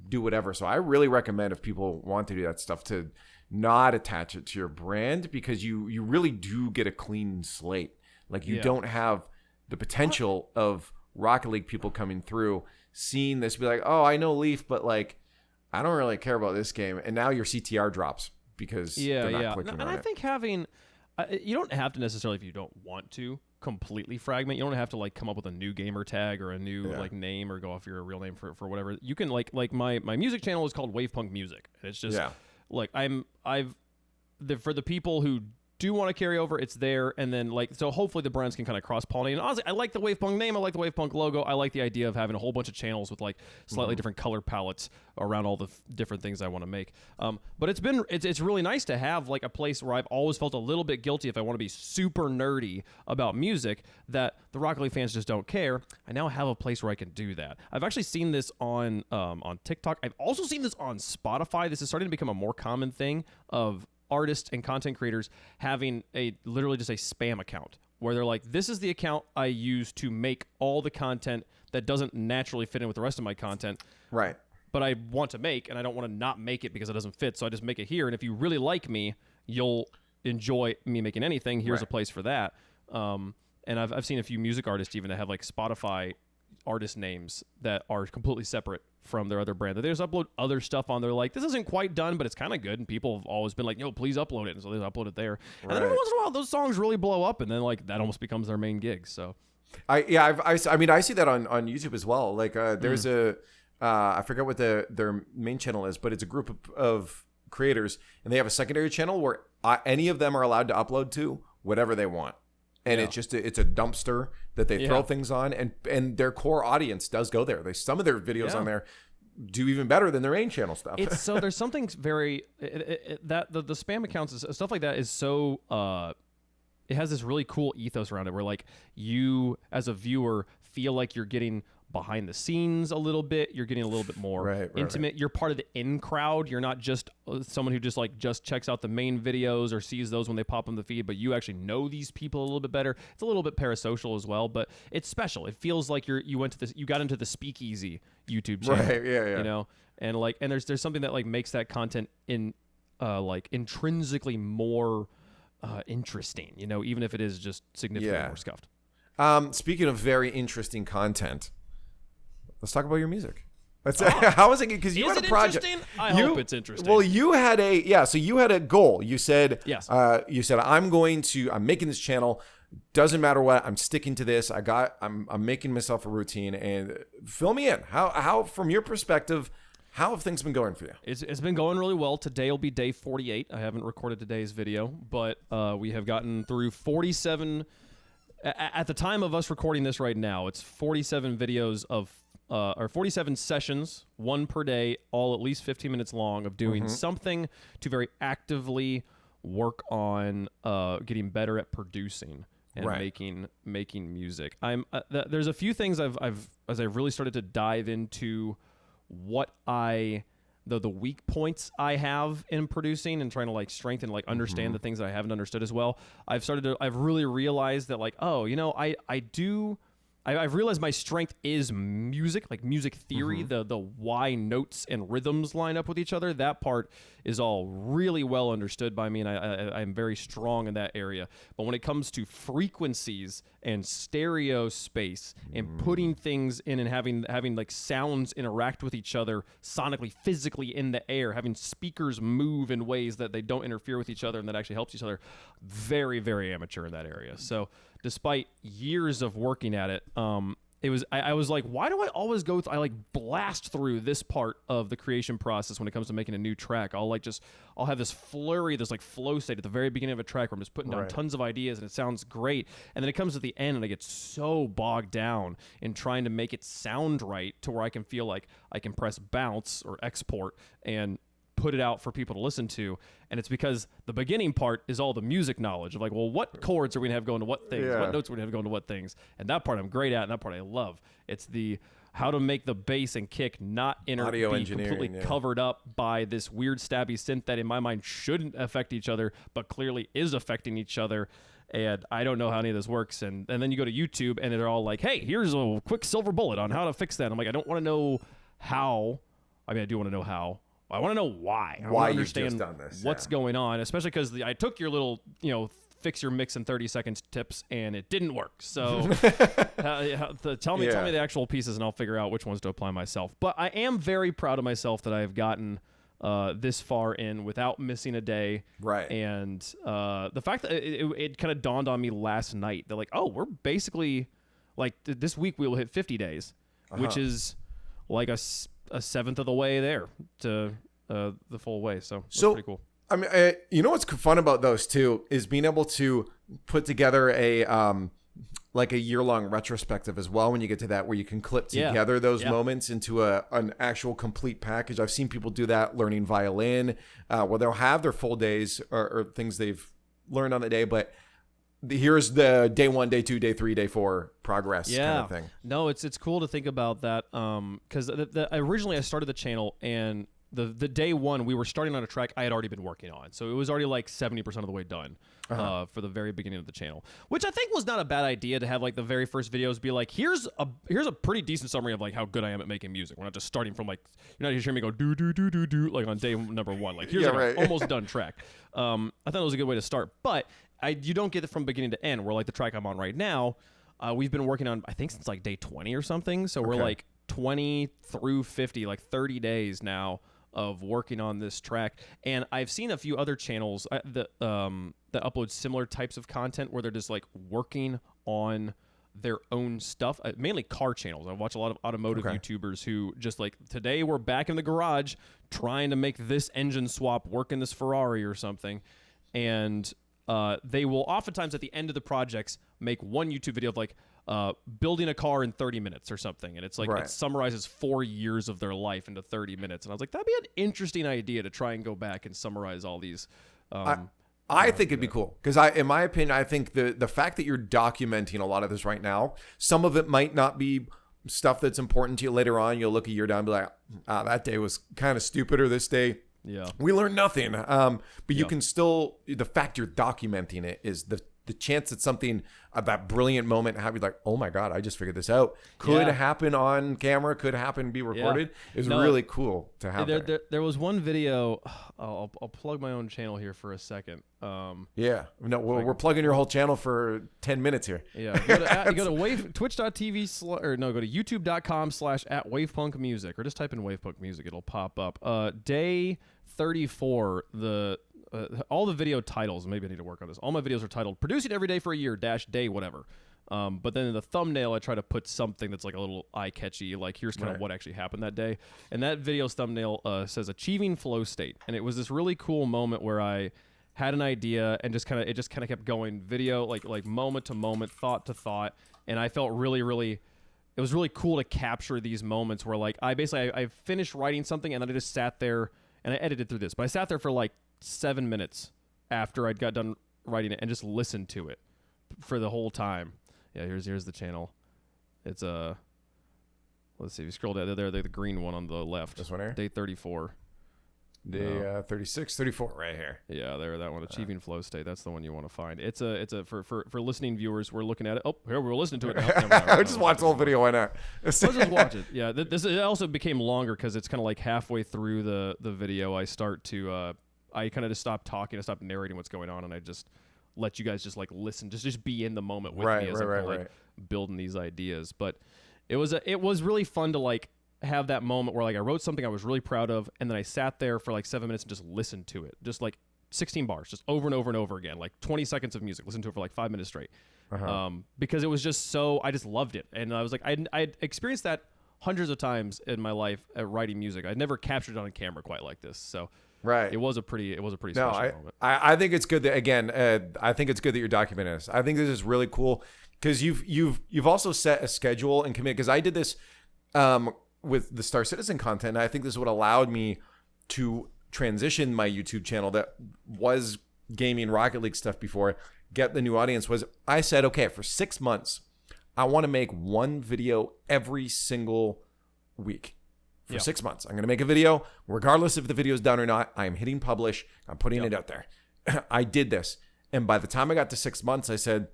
do whatever. So I really recommend if people want to do that stuff to not attach it to your brand, because you really do get a clean slate. Like you don't have the potential of Rocket League people coming through, seeing this, be like, oh, I know Lief, but like, I don't really care about this game. And now your CTR drops because they're not clicking on it. And I think having, you don't have to necessarily, if you don't want to, completely fragment. You don't have to like come up with a new gamer tag or a new like name or go off your real name for whatever. You can like my music channel is called Wavepunk Music. It's just like for the people who do want to carry over, it's there. And then like, so hopefully the brands can kind of cross-pollinate. And honestly, I like the Wavepunk name. I like the Wavepunk logo. I like the idea of having a whole bunch of channels with like slightly different color palettes around all the different things I want to make. But it's really nice to have like a place where I've always felt a little bit guilty if I want to be super nerdy about music that the Rocket League fans just don't care. I now have a place where I can do that. I've actually seen this on TikTok. I've also seen this on Spotify. This is starting to become a more common thing of artists and content creators having literally just a spam account where they're like, this is the account I use to make all the content that doesn't naturally fit in with the rest of my content. Right. But I want to make, and I don't want to not make it because it doesn't fit. So I just make it here. And if you really like me, you'll enjoy me making anything. Here's a place for that. And I've seen a few music artists even that have like Spotify artist names that are completely separate from their other brand. They just upload other stuff on there like, this isn't quite done, but it's kind of good. And people have always been like, yo, please upload it. And so they upload it there. And then every once in a while, those songs really blow up. And then like that almost becomes their main gig. So I mean, I see that on YouTube as well. Like there's I forget what their main channel is, but it's a group of creators, and they have a secondary channel where any of them are allowed to upload to whatever they want. And it's a dumpster that they throw things on, and their core audience does go there. Some of their videos on there do even better than their main channel stuff. So there's something very that the spam accounts stuff like that is so it has this really cool ethos around it where like you as a viewer feel like you're getting behind the scenes a little bit. You're getting a little bit more intimate. You're part of the in crowd. You're not just someone who just checks out the main videos or sees those when they pop on the feed, but you actually know these people a little bit better. It's a little bit parasocial as well, but it's special. It feels like you got into the speakeasy YouTube channel. Right, yeah. You know? And like there's something that like makes that content like intrinsically more interesting, you know, even if it is just significantly more scuffed. Speaking of very interesting content, let's talk about your music. How is it? Because you had a project. I hope it's interesting. Well, you had so you had a goal. You said, yes. You said, I'm making this channel. Doesn't matter what, I'm sticking to this. I'm making myself a routine. And fill me in. How from your perspective, how have things been going for you? It's been going really well. Today will be day 48. I haven't recorded today's video, but we have gotten through 47. At the time of us recording this right now, it's 47 videos or 47 sessions, one per day, all at least 15 minutes long, of doing something to very actively work on getting better at producing and making music. There's a few things as I've really started to dive into what the weak points I have in producing and trying to like strengthen, like understand the things that I haven't understood as well. I've really realized that like, oh, you know, I've realized my strength is music, like music theory, the why notes and rhythms line up with each other. That part is all really well understood by me, and I'm very strong in that area. But when it comes to frequencies and stereo space and putting things in and having like sounds interact with each other sonically, physically in the air, having speakers move in ways that they don't interfere with each other and that actually helps each other, very, very amateur in that area. So despite years of working at it, I was like, why do I always I like blast through this part of the creation process when it comes to making a new track. I'll have this flurry, this like flow state at the very beginning of a track where I'm just putting down tons of ideas and it sounds great. And then it comes to the end and I get so bogged down in trying to make it sound right to where I can feel like I can press bounce or export and put it out for people to listen to. And it's because the beginning part is all the music knowledge of like, well, what chords are we gonna have going to what things? What notes are we gonna have going to what things? And that part I'm great at, and that part I love. It's the how to make the bass and kick not be completely covered up by this weird stabby synth that in my mind shouldn't affect each other, but clearly is affecting each other. And I don't know how any of this works. And then you go to YouTube and they're all like, hey, here's a quick silver bullet on how to fix that. I'm like, I don't want to know how. I mean, I do want to know how. I want to know why. I want to understand what's going on, especially because I took your little, fix your mix in 30 seconds tips, and it didn't work. So tell me the actual pieces, and I'll figure out which ones to apply myself. But I am very proud of myself that I have gotten this far in without missing a day. Right. And the fact that it kind of dawned on me last night that like, oh, we're basically like this week we will hit 50 days, which is like a seventh of the way there to the full way. So that's pretty cool. I mean, you know what's fun about those too is being able to put together a like a year-long retrospective as well when you get to that, where you can clip together those moments into an actual complete package. I've seen people do that learning violin, where they'll have their full days or things they've learned on the day, but here's the day 1, day 2, day 3, day 4 progress kind of thing. No, it's cool to think about that because originally I started the channel and the day 1 we were starting on a track I had already been working on, so it was already like 70% of the way done for the very beginning of the channel, which I think was not a bad idea to have like the very first videos be like, here's a pretty decent summary of like how good I am at making music. We're not just starting from like, you're not just hearing me go do do do do do like on day number 1. Like here's an almost done track. I thought it was a good way to start, but you don't get it from beginning to end, where like the track I'm on right now, we've been working on, I think, since like day 20 or something. So we're like 20 through 50, like 30 days now of working on this track. And I've seen a few other channels that upload similar types of content where they're just like working on their own stuff, mainly car channels. I watch a lot of automotive YouTubers who just like, today we're back in the garage trying to make this engine swap work in this Ferrari or something. And they will oftentimes at the end of the projects make one YouTube video of like building a car in 30 minutes or something. And it's like, it summarizes 4 years of their life into 30 minutes. And I was like, that'd be an interesting idea to try and go back and summarize all these. I think it'd be cool because in my opinion, I think the fact that you're documenting a lot of this right now, some of it might not be stuff that's important to you later on. You'll look a year down and be like, that day was kind of stupid, or this day, we learned nothing. But you can still, the fact you're documenting it is the chance that something, that brilliant moment, have you like, oh my God, I just figured this out. Could happen on camera, could happen, be recorded, is really cool to have. There was one video, I'll plug my own channel here for a second. We're plugging your whole channel for 10 minutes here. Yeah, go to twitch.tv go to youtube.com/@wavepunkmusic, or just type in Wavepunk Music, it'll pop up. Day 34, all the video titles, maybe I need to work on this. All my videos are titled "Producing Every Day for a Year -Day whatever." But then in the thumbnail, I try to put something that's like a little eye-catchy, like here's kind of what actually happened that day. And that video's thumbnail says "Achieving Flow State," and it was this really cool moment where I had an idea and it just kind of kept going, video like moment to moment, thought to thought, and I felt really, really. It was really cool to capture these moments where like I finished writing something and then I just sat there and I edited through this, but I sat there for like 7 minutes after I'd got done writing it and just listened to it for the whole time. Yeah, here's the channel. It's let's see, if you scroll down there, the green one on the left. This one here? Day 34. Day 36, 34 right here. Yeah, that one. Achieving Flow State. That's the one you want to find. It's a for listening viewers, we're looking at it. Oh, here we're listening to it now. I just watched the whole video. Why not? Let's just watch it. Yeah, it also became longer because it's kind of like halfway through the video I start to I kind of just stop talking, I stop narrating what's going on, and I just let you guys just like listen, just be in the moment with me as I'm like building these ideas. But it was really fun to like have that moment where like I wrote something I was really proud of, and then I sat there for like 7 minutes and just listened to it, just like 16 bars, just over and over and over again, like 20 seconds of music, listen to it for like 5 minutes straight, because it was just so, I just loved it, and I was like, I'd experienced that hundreds of times in my life at writing music. I'd never captured it on camera quite like this, so. Right. It was a pretty special moment. I think it's good that, again, I think it's good that you're documenting this. I think this is really cool because you've also set a schedule and commit, because I did this with the Star Citizen content, and I think this is what allowed me to transition my YouTube channel that was gaming Rocket League stuff before, get the new audience, was I said, okay, for 6 months, I want to make one video every single week. For 6 months, I'm going to make a video, regardless if the video is done or not. I am hitting publish. I'm putting it out there. I did this. And by the time I got to 6 months, I said,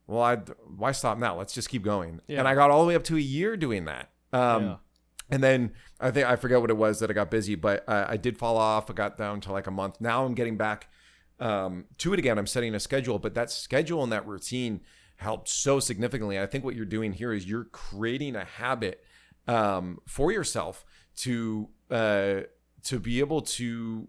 well, why stop now? Let's just keep going. Yeah. And I got all the way up to a year doing that. And then I forget what it was that I got busy, but I did fall off. I got down to like a month. Now I'm getting back to it again. I'm setting a schedule, but that schedule and that routine helped so significantly. I think what you're doing here is you're creating a habit for yourself to be able to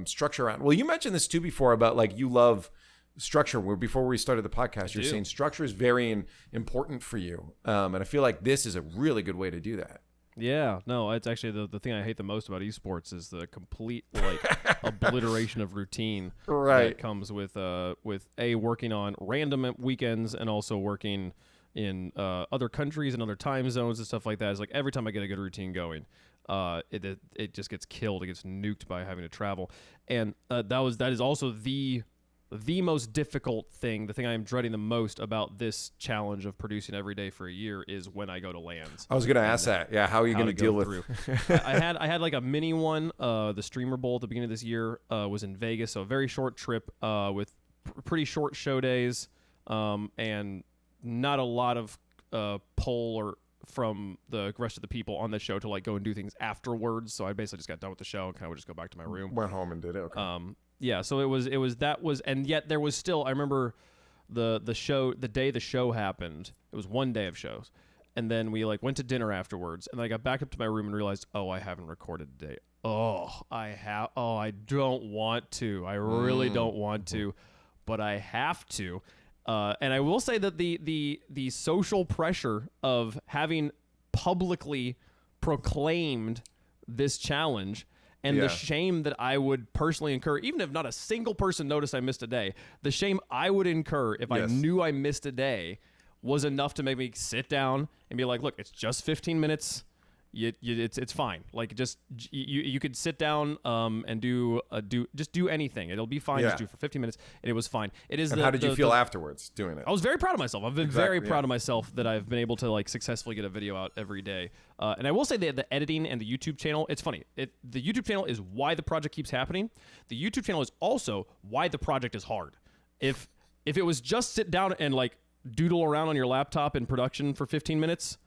structure around. Well, you mentioned this too before about like you love structure. Before we started the podcast, you're saying structure is very important for you, and I feel like this is a really good way to do that. Yeah, no, it's actually the thing I hate the most about esports is the complete like obliteration of routine that comes with working on random weekends and also working in other countries and other time zones and stuff like that. Is like every time I get a good routine going, it just gets killed. It gets nuked by having to travel, and that is also the most difficult thing. The thing I am dreading the most about this challenge of producing every day for a year is when I go to LANs. I was going to ask that. Yeah, how are you going to deal with? I had like a mini one. The Streamer Bowl at the beginning of this year was in Vegas, so a very short trip with pretty short show days, and not a lot of pull or from the rest of the people on the show to like go and do things afterwards. So I basically just got done with the show and kind of would just go back to my room. Went home and did it. Okay. Yeah. So it was, and yet there was still, I remember the day the show happened. It was one day of shows. And then we like went to dinner afterwards, and then I got back up to my room and realized, oh, I haven't recorded today. I don't want to. I really don't want to, but I have to. And I will say that the social pressure of having publicly proclaimed this challenge and the shame that I would personally incur, even if not a single person noticed I missed a day, the shame I would incur if I knew I missed a day was enough to make me sit down and be like, look, it's just 15 minutes. It's fine. Like you could sit down and do anything. It'll be fine. Just do it for 15 minutes, and it was fine. It is. And how did you feel afterwards doing it? I was very proud of myself. I've been very proud of myself that I've been able to like successfully get a video out every day. And I will say that the editing and the YouTube channel, it's funny. The YouTube channel is why the project keeps happening. The YouTube channel is also why the project is hard. If it was just sit down and like doodle around on your laptop in production for 15 minutes.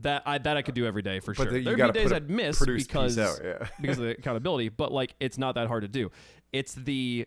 That I could do every day for sure. There'd be days I'd miss because of the accountability, but like it's not that hard to do. It's the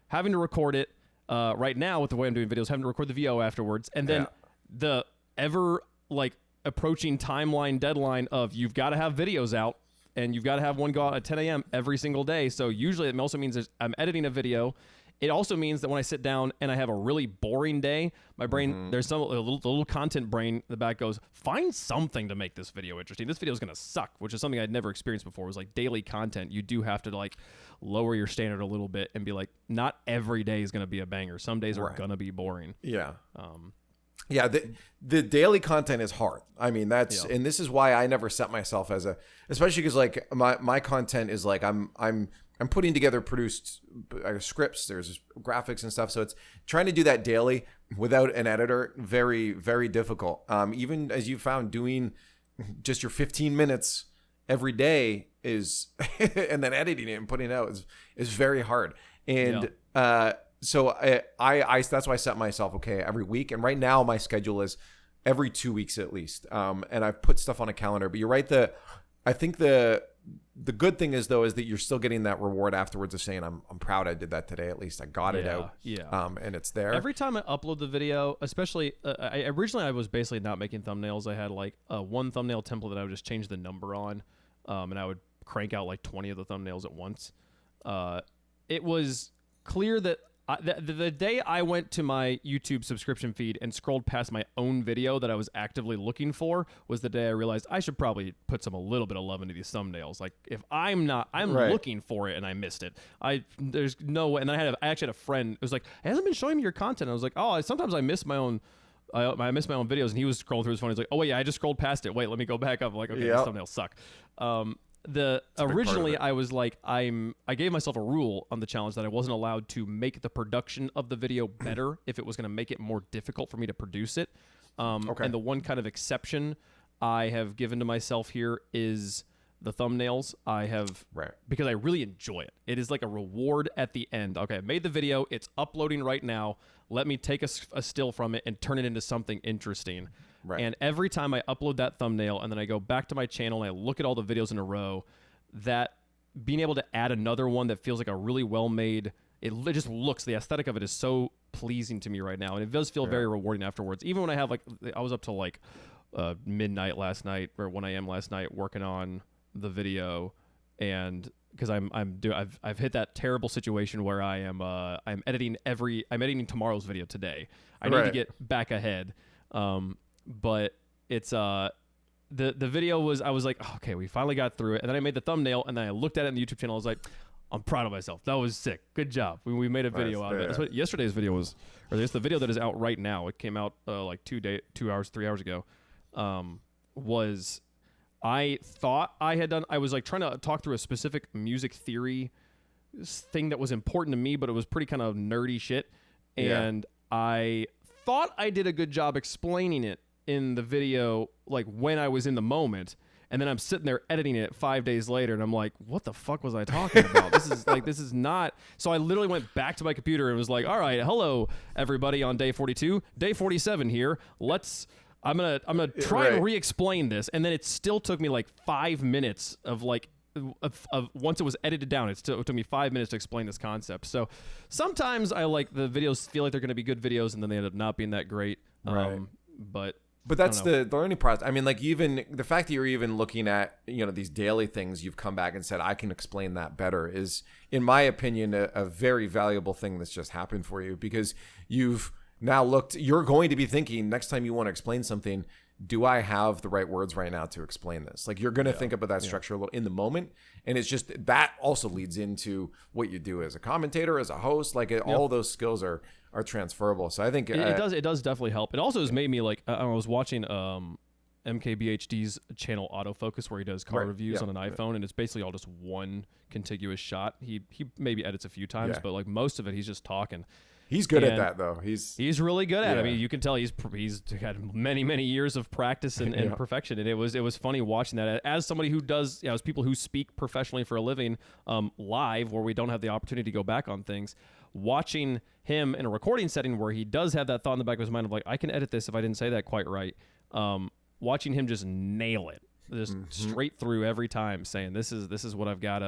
having to record it right now with the way I'm doing videos, having to record the VO afterwards, and then the ever like approaching timeline deadline of you've got to have videos out and you've got to have one go out at 10 a.m. every single day. So usually it also means I'm editing a video. It also means that when I sit down and I have a really boring day, my brain, there's a little content brain in the back goes, find something to make this video interesting. This video is going to suck, which is something I'd never experienced before. It was like daily content. You do have to like lower your standard a little bit and be like, not every day is going to be a banger. Some days are going to be boring. Yeah. The daily content is hard. I mean, and this is why I never set myself as especially because like my content is like, I'm putting together produced scripts, there's graphics and stuff. So it's trying to do that daily without an editor, very, very difficult. Even as you found, doing just your 15 minutes every day is, and then editing it and putting it out is very hard. And so I that's why I set myself, okay, every week. And right now my schedule is every 2 weeks at least. And I've put stuff on a calendar, but you're right. I think the good thing is though, is that you're still getting that reward afterwards of saying, I'm proud I did that today. At least I got it out. Yeah. And it's there. Every time I upload the video, especially, originally I was basically not making thumbnails. I had like one thumbnail template that I would just change the number on. And I would crank out like 20 of the thumbnails at once. It was clear that the day I went to my YouTube subscription feed and scrolled past my own video that I was actively looking for was the day I realized I should probably put a little bit of love into these thumbnails. Like if I'm looking for it and I missed it, there's no way. And then I actually had a friend who was like, it hasn't been showing me your content. I was like, sometimes I miss my own. I miss my own videos, and he was scrolling through his phone. He's like, "Oh wait, I just scrolled past it. Wait, let me go back up." I'm like, okay, these thumbnails suck. Originally I was like, I gave myself a rule on the challenge that I wasn't allowed to make the production of the video better if it was going to make it more difficult for me to produce it. And the one kind of exception I have given to myself here is the thumbnails. Because I really enjoy it. It is like a reward at the end. Okay, I made the video. It's uploading right now. Let me take a still from it and turn it into something interesting. Right. And every time I upload that thumbnail and then I go back to my channel and I look at all the videos in a row, that being able to add another one that feels like a really well-made, it just looks, the aesthetic of it is so pleasing to me right now. And it does feel very rewarding afterwards. Even when I have I was up till like midnight last night or 1 a.m. last night working on the video, and because I've hit that terrible situation where I'm editing tomorrow's video today. I need to get back ahead. But it's the video was, I was like, okay, we finally got through it. And then I made the thumbnail and then I looked at it on the YouTube channel. I was like, I'm proud of myself. That was sick. Good job. We made a video out of it. That's what yesterday's video was, or there's the video that is out right now. It came out like 3 hours ago. I thought I had done, I was like trying to talk through a specific music theory thing that was important to me, but it was pretty kind of nerdy shit. And I thought I did a good job explaining it in the video, like when I was in the moment, and then I'm sitting there editing it 5 days later, and I'm like, what the fuck was I talking about? This is not. So I literally went back to my computer and was like, all right, hello everybody on day 42, day 47 here. I'm gonna try and re-explain this, and then it still took me like 5 minutes of like once it was edited down, it took me 5 minutes to explain this concept. So sometimes I like the videos feel like they're going to be good videos, and then they end up not being that great. Right. But that's the learning process. I mean, like, even the fact that you're even looking at, these daily things, you've come back and said, I can explain that better, is, in my opinion, a very valuable thing that's just happened for you, because you've now you're going to be thinking next time you want to explain something, do I have the right words right now to explain this? Like, you're going to think about that structure a little in the moment. And it's just, that also leads into what you do as a commentator, as a host. Like, all those skills are transferable. So I think it does definitely help. It also has made me, like, I was watching MKBHD's channel Autofocus, where he does car reviews on an iPhone, and it's basically all just one contiguous shot. He maybe edits a few times, but like most of it, he's just talking. He's good at that, though. He's really good at it. I mean, you can tell he's had many years of practice and perfection. And it was funny watching that as somebody who does, as people who speak professionally for a living, live, where we don't have the opportunity to go back on things. Watching him in a recording setting where he does have that thought in the back of his mind of like, I can edit this if I didn't say that quite right. Watching him just nail it, just straight through every time, saying this is what I've got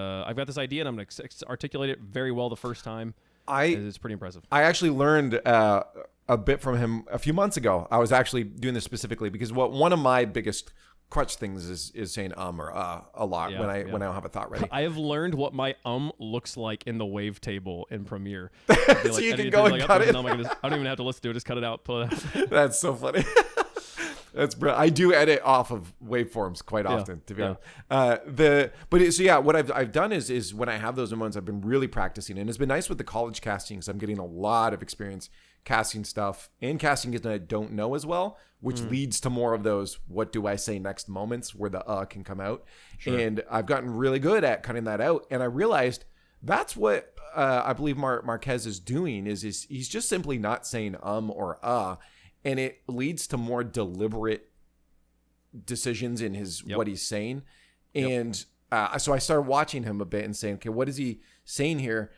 this idea, and I'm going to articulate it very well the first time. It's pretty impressive. I actually learned a bit from him a few months ago. I was actually doing this specifically because one of my biggest crutch things is saying or a lot when I don't have a thought ready. I have learned what my looks like in the wavetable in Premiere. So you can go and cut it. I don't even have to listen to it. Just cut it out. Pull it out. That's so funny. That's brilliant. I do edit off of waveforms quite often, to be honest. What I've done is when I have those moments, I've been really practicing, and it's been nice with the college casting because I'm getting a lot of experience casting stuff and casting that I don't know as well, which leads to more of those what do I say next moments where the can come out. Sure. And I've gotten really good at cutting that out, and I realized that's what I believe Marquez is doing is he's just simply not saying or and it leads to more deliberate decisions in his what he's saying. And so I started watching him a bit and saying, okay, what is he saying here?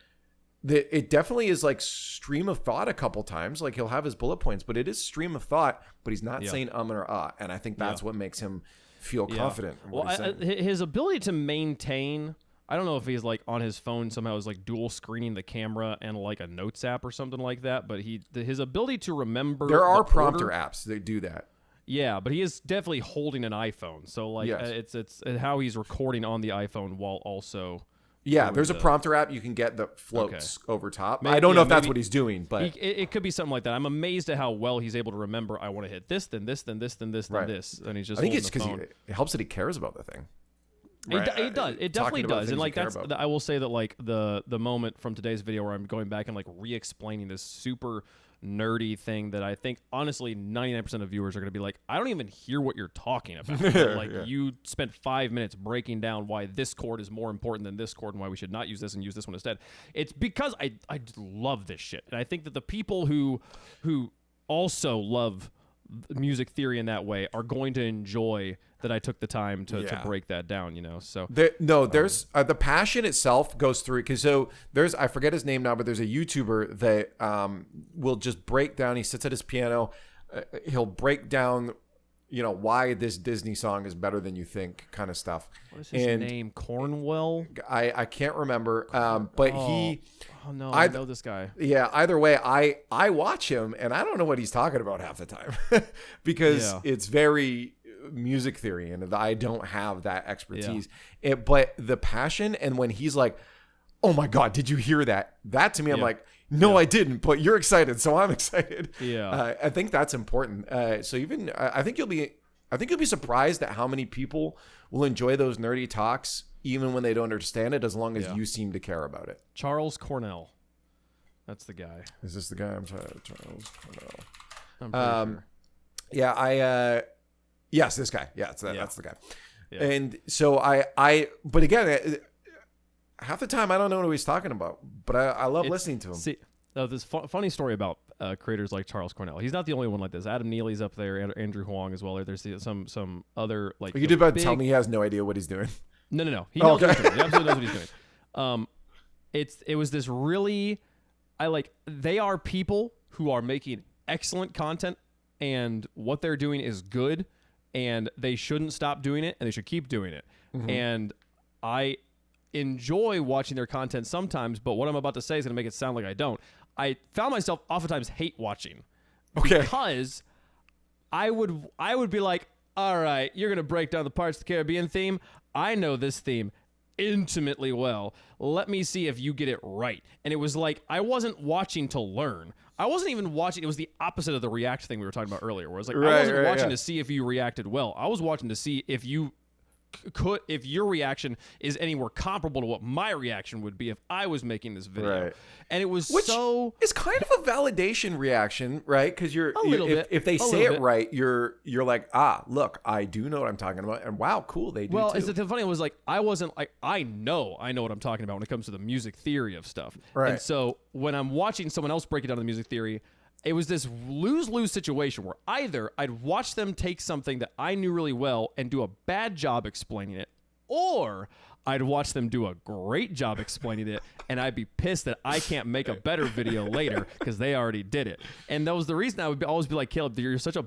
It definitely is like stream of thought a couple times. Like, he'll have his bullet points, but it is stream of thought, but he's not saying or and I think that's what makes him feel confident. Well, his ability to maintain, I don't know if he's like on his phone somehow is like dual screening the camera and like a notes app or something like that, but his ability to remember. There are prompter apps that do that. Yeah, but he is definitely holding an iPhone. So like it's how he's recording on the iPhone while also. Yeah, there's a prompter app you can get that floats over top. I don't know if that's what he's doing, but it could be something like that. I'm amazed at how well he's able to remember. I want to hit this, then this, then this, then this, then this, and he's just. I think it's because it helps that he cares about the thing. It does. It definitely does. And like I will say that like the moment from today's video where I'm going back and like re-explaining this super nerdy thing that I think honestly 99% of viewers are going to be like, I don't even hear what you're talking about. You spent 5 minutes breaking down why this chord is more important than this chord and why we should not use this and use this one instead. It's because I just love this shit. And I think that the people who also love music theory in that way are going to enjoy that I took the time to break that down, so there's the passion itself goes through it, because there's, I forget his name now, but there's a YouTuber that will just break down. He sits at his piano, he'll break down why this Disney song is better than you think, kind of stuff. What is his name? Cornwell? I can't remember, but I know this guy. Yeah, either way, I watch him and I don't know what he's talking about half the time because it's very music theory and I don't have that expertise. But the passion, and when he's like, oh my God, did you hear that? That to me, I'm like, no, I didn't, but you're excited, so I'm excited. I think that's important. So even I think you'll be surprised at how many people will enjoy those nerdy talks even when they don't understand it, as long as you seem to care about it. Charles Cornell. That's the guy. Is this the guy? I'm sorry, Charles Cornell. I'm pretty sure. Yeah, yes, this guy. Yeah, that's the guy. Yeah. And so but again, half the time I don't know what he's talking about, but I love listening to him. See, this funny story about creators like Charles Cornell. He's not the only one like this. Adam Neely's up there, Andrew Huang as well. There's some other like. You did about tell me he has no idea what he's doing. No. He knows what he's doing. He absolutely knows what he's doing. It was this really, they are people who are making excellent content, and what they're doing is good, and they shouldn't stop doing it, and they should keep doing it. Mm-hmm. And I enjoy watching their content sometimes, but what I'm about to say is going to make it sound like I don't. I found myself oftentimes hate watching because I would be like, all right, you're going to break down the Pirates of the Caribbean theme. I know this theme intimately well. Let me see if you get it right. And it was like, I wasn't watching to learn. I wasn't even watching. It was the opposite of the react thing we were talking about earlier, where it was like, I wasn't watching to see if you reacted well. I was watching to see if you if your reaction is anywhere comparable to what my reaction would be if I was making this video. And it was it's kind of a validation reaction, right? Because if they say it right, you're like, look, I do know what I'm talking about, and wow, cool, they do. Well, too. The funny was like, I wasn't like, I know what I'm talking about when it comes to the music theory of stuff. And so when I'm watching someone else break it down the music theory, it was this lose-lose situation where either I'd watch them take something that I knew really well and do a bad job explaining it, or I'd watch them do a great job explaining it, and I'd be pissed that I can't make a better video later because they already did it. And that was the reason I would always be like, Caleb, you're such a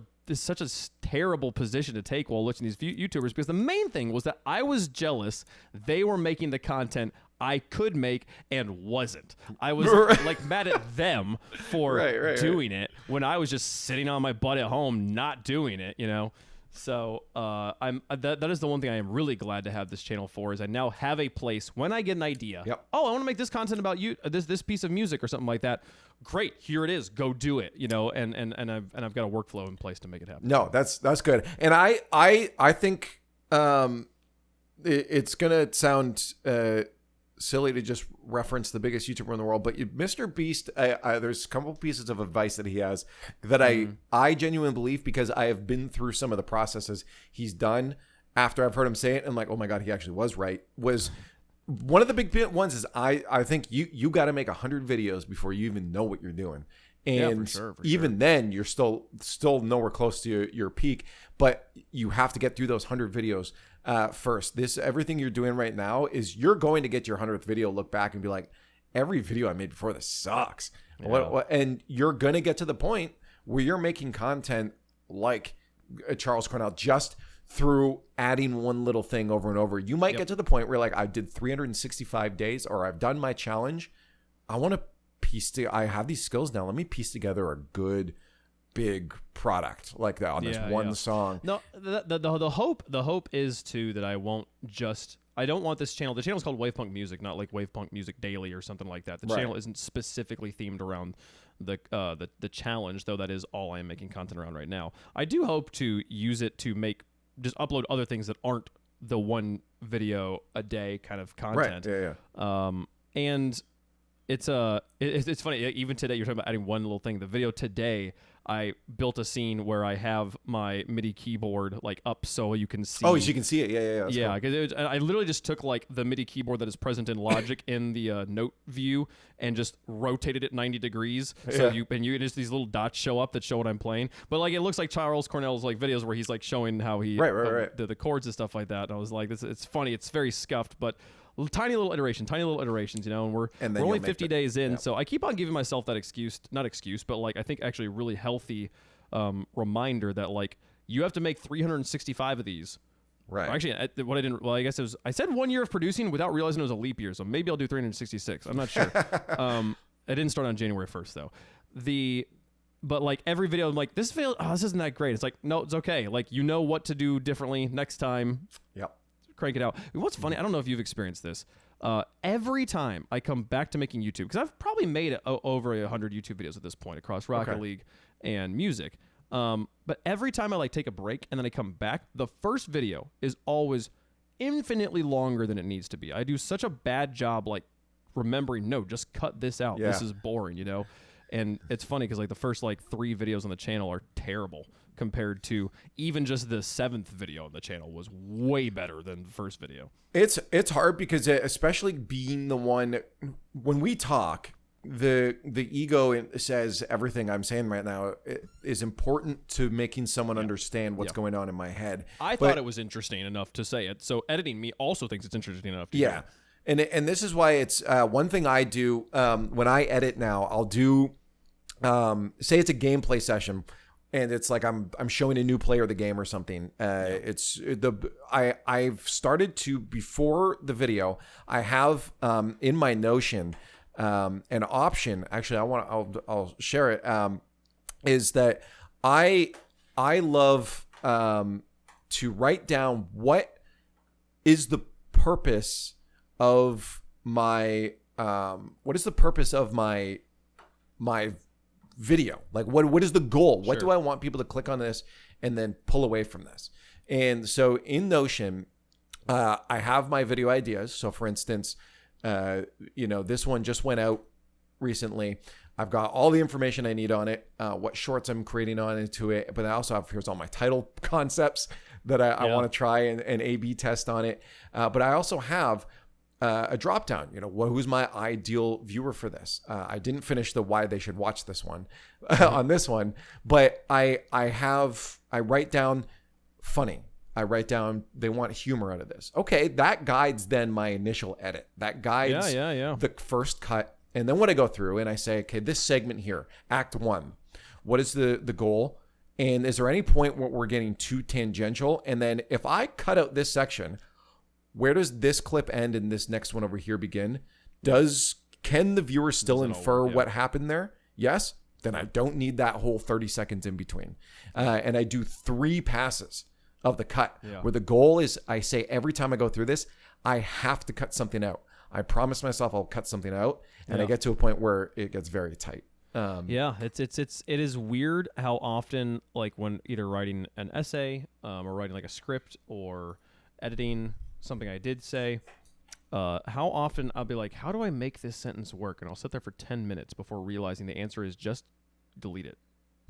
terrible position to take while watching these YouTubers, because the main thing was that I was jealous they were making the content I could make and wasn't. I was like mad at them for doing it when I was just sitting on my butt at home not doing it, you know? So that is the one thing I am really glad to have this channel for, is I now have a place when I get an idea. Oh, I want to make this content about you, this piece of music or something like that. Great, here it is. Go do it. You know, and I've got a workflow in place to make it happen. No, that's good. And I think it's gonna sound silly to just reference the biggest YouTuber in the world, but Mr. Beast, there's a couple pieces of advice that he has that I genuinely believe, because I have been through some of the processes he's done after I've heard him say it, and like, oh my God, he actually was right. Was one of the big ones is I think you got to make 100 videos before you even know what you're doing. And for even then, you're still nowhere close to your peak, but you have to get through those 100 videos first. Everything you're doing right now is you're going to get your 100th video, look back and be like, every video I made before this sucks. Yeah. And you're going to get to the point where you're making content like Charles Cornell just through adding one little thing over and over. You might get to the point where like, I did 365 days, or I've done my challenge. I want to I have these skills now. Let me piece together a good big product like that on this one song. No, the hope is too that I don't want this channel. The channel's called Wavepunk Music, not like Wavepunk Music Daily or something like that. The channel isn't specifically themed around the challenge, though that is all I am making content around right now. I do hope to use it to just upload other things that aren't the one video a day kind of content. And it's funny. Even today, you're talking about adding one little thing. The video today, I built a scene where I have my MIDI keyboard like up so you can see. Oh, so you can see it. Yeah. Because I literally just took like the MIDI keyboard that is present in Logic in the note view and just rotated it 90 degrees. So you just these little dots show up that show what I'm playing. But like it looks like Charles Cornell's like videos where he's like showing how he the chords and stuff like that. And I was like, it's funny. It's very scuffed, but tiny little iterations, you know, and we're only 50 days in, so I keep on giving myself that not excuse, but like I think actually a really healthy reminder that like you have to make 365 of these. Right. Actually, I guess I said 1 year of producing without realizing it was a leap year, so maybe I'll do 366. I'm not sure. I didn't start on January 1st though. But like every video, I'm like, this isn't that great. It's like, no, it's okay. Like, you know what to do differently next time. Yep. Crank it out. What's funny, I don't know if you've experienced this. Every time I come back to making YouTube, because I've probably made over 100 YouTube videos at this point across Rocket League and music. But every time I like take a break and then I come back, the first video is always infinitely longer than it needs to be. I do such a bad job like remembering, no, just cut this out. This is boring, you know? And it's funny because like the first like 3 videos on the channel are terrible compared to even just the 7th video on the channel was way better than the first video. It's hard because especially being the one when we talk, the ego says everything I'm saying right now is important to making someone understand what's going on in my head. I thought it was interesting enough to say it. So editing me also thinks it's interesting enough to do it. And this is why it's one thing I do when I edit now, I'll do say it's a gameplay session. and it's like I'm showing a new player the game or something. I've started to, before the video, I have in my Notion an option. Actually, I'll share it. Is that I love to write down what is the purpose of my my video. Like what is the goal? What do I want people to click on this and then pull away from this? And so in Notion, I have my video ideas. So for instance, this one just went out recently. I've got all the information I need on it, what shorts I'm creating on into it, but I also have, here's all my title concepts that I want to try and A/B test on it. But I also have a drop down, who's my ideal viewer for this? I didn't finish the why they should watch this one on this one, but I write down funny. I write down they want humor out of this. Okay, that guides then my initial edit. That guides the first cut. And then when I go through and I say, okay, this segment here, act 1, what is the goal? And is there any point where we're getting too tangential? And then if I cut out this section, where does this clip end and this next one over here begin? Can the viewer still infer what happened there? Yes. Then I don't need that whole 30 seconds in between. And I do 3 passes of the cut where the goal is, I say every time I go through this, I have to cut something out. I promise myself I'll cut something out, and I get to a point where it gets very tight. It is weird how often, like when either writing an essay or writing like a script or editing something I did say, how often I'll be like, how do I make this sentence work? And I'll sit there for 10 minutes before realizing the answer is just delete it.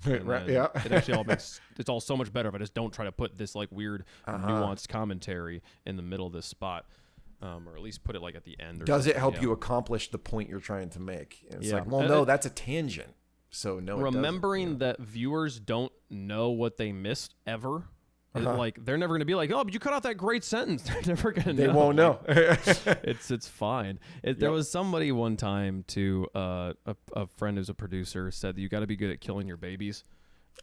Right, yeah. It actually all makes it's all so much better if I just don't try to put this like weird nuanced commentary in the middle of this spot. Or at least put it like at the end. Does it help you accomplish the point you're trying to make? It's like, well, no, that's a tangent. So no, remembering that viewers don't know what they missed ever. Like they're never going to be like, oh, but you cut out that great sentence. They're never going to know. They won't know. It's fine. There was somebody one time a friend who's a producer said that you got to be good at killing your babies.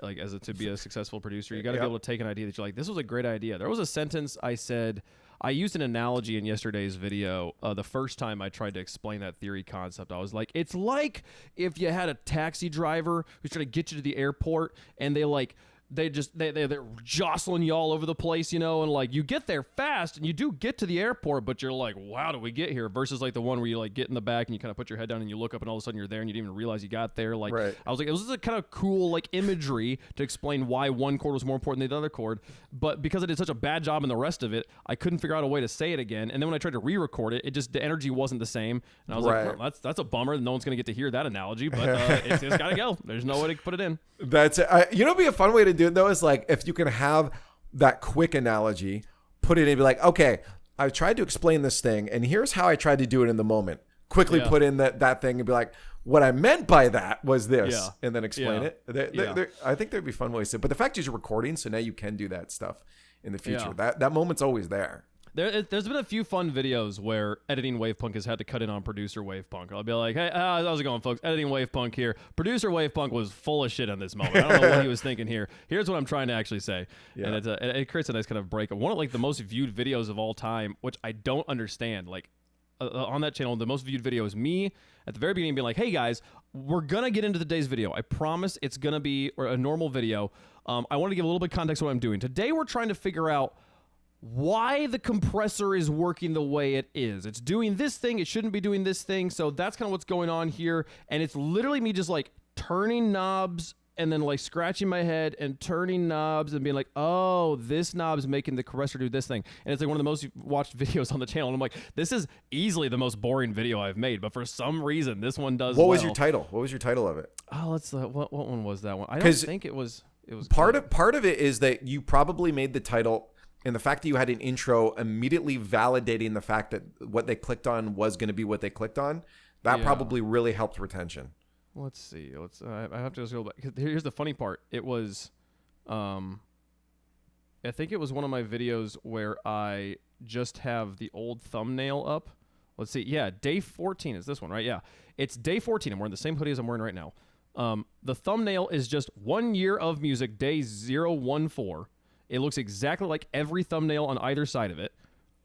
Like to be a successful producer, you got to be able to take an idea that you're like, this was a great idea. There was a sentence I said. I used an analogy in yesterday's video. The first time I tried to explain that theory concept, I was like, it's like if you had a taxi driver who's trying to get you to the airport and they're jostling you all over the place, and like you get there fast and you do get to the airport, but you're like, wow, did we get here? Versus like the one where you like get in the back and you kind of put your head down and you look up and all of a sudden you're there and you didn't even realize you got there. Like I was like, it was just a kind of cool like imagery to explain why one chord was more important than the other chord. But because I did such a bad job in the rest of it, I couldn't figure out a way to say it again. And then when I tried to re-record it, the energy wasn't the same. And I was like, well, that's a bummer. No one's gonna get to hear that analogy, but it's gotta go. There's no way to put it in. That's it. It'd be a fun way to do it though. Is like if you can have that quick analogy, put it in, and be like, okay, I tried to explain this thing, and here's how I tried to do it in the moment. Quickly put in that thing and be like, what I meant by that was this, and then explain it. I think there'd be fun ways to. But the fact is, you're recording, so now you can do that stuff in the future. That moment's always there. There's been a few fun videos where editing Wavepunk has had to cut in on producer Wavepunk. I'll be like, hey, how's it going, folks? Editing Wavepunk here. Producer Wavepunk was full of shit on this moment. I don't know what he was thinking here. Here's what I'm trying to actually say. Yeah. And it creates a nice kind of break. One of like the most viewed videos of all time, which I don't understand. Like on that channel, the most viewed video is me at the very beginning being like, hey guys, we're going to get into today's video. I promise it's going to be a normal video. I want to give a little bit of context of what I'm doing. Today we're trying to figure out why the compressor is working the way it is. It's doing this thing. It shouldn't be doing this thing. So that's kind of what's going on here. And it's literally me just like turning knobs and then like scratching my head and turning knobs and being like, oh, this knob's making the compressor do this thing. And it's like one of the most watched videos on the channel. And I'm like, this is easily the most boring video I've made. But for some reason, this one does What was your title? What was your title of it? Oh, let's what one was that one? I don't think it was part of it is that you probably made the title. And the fact that you had an intro immediately validating the fact that what they clicked on was going to be what they clicked on, that probably really helped retention. Let's see. I have to just go back. Here's the funny part. It was, I think it was one of my videos where I just have the old thumbnail up. Let's see. Yeah, day 14 is this one, right? Yeah. It's day 14. I'm wearing the same hoodie as I'm wearing right now. The thumbnail is just 1 year of music, day 014. It looks exactly like every thumbnail on either side of it.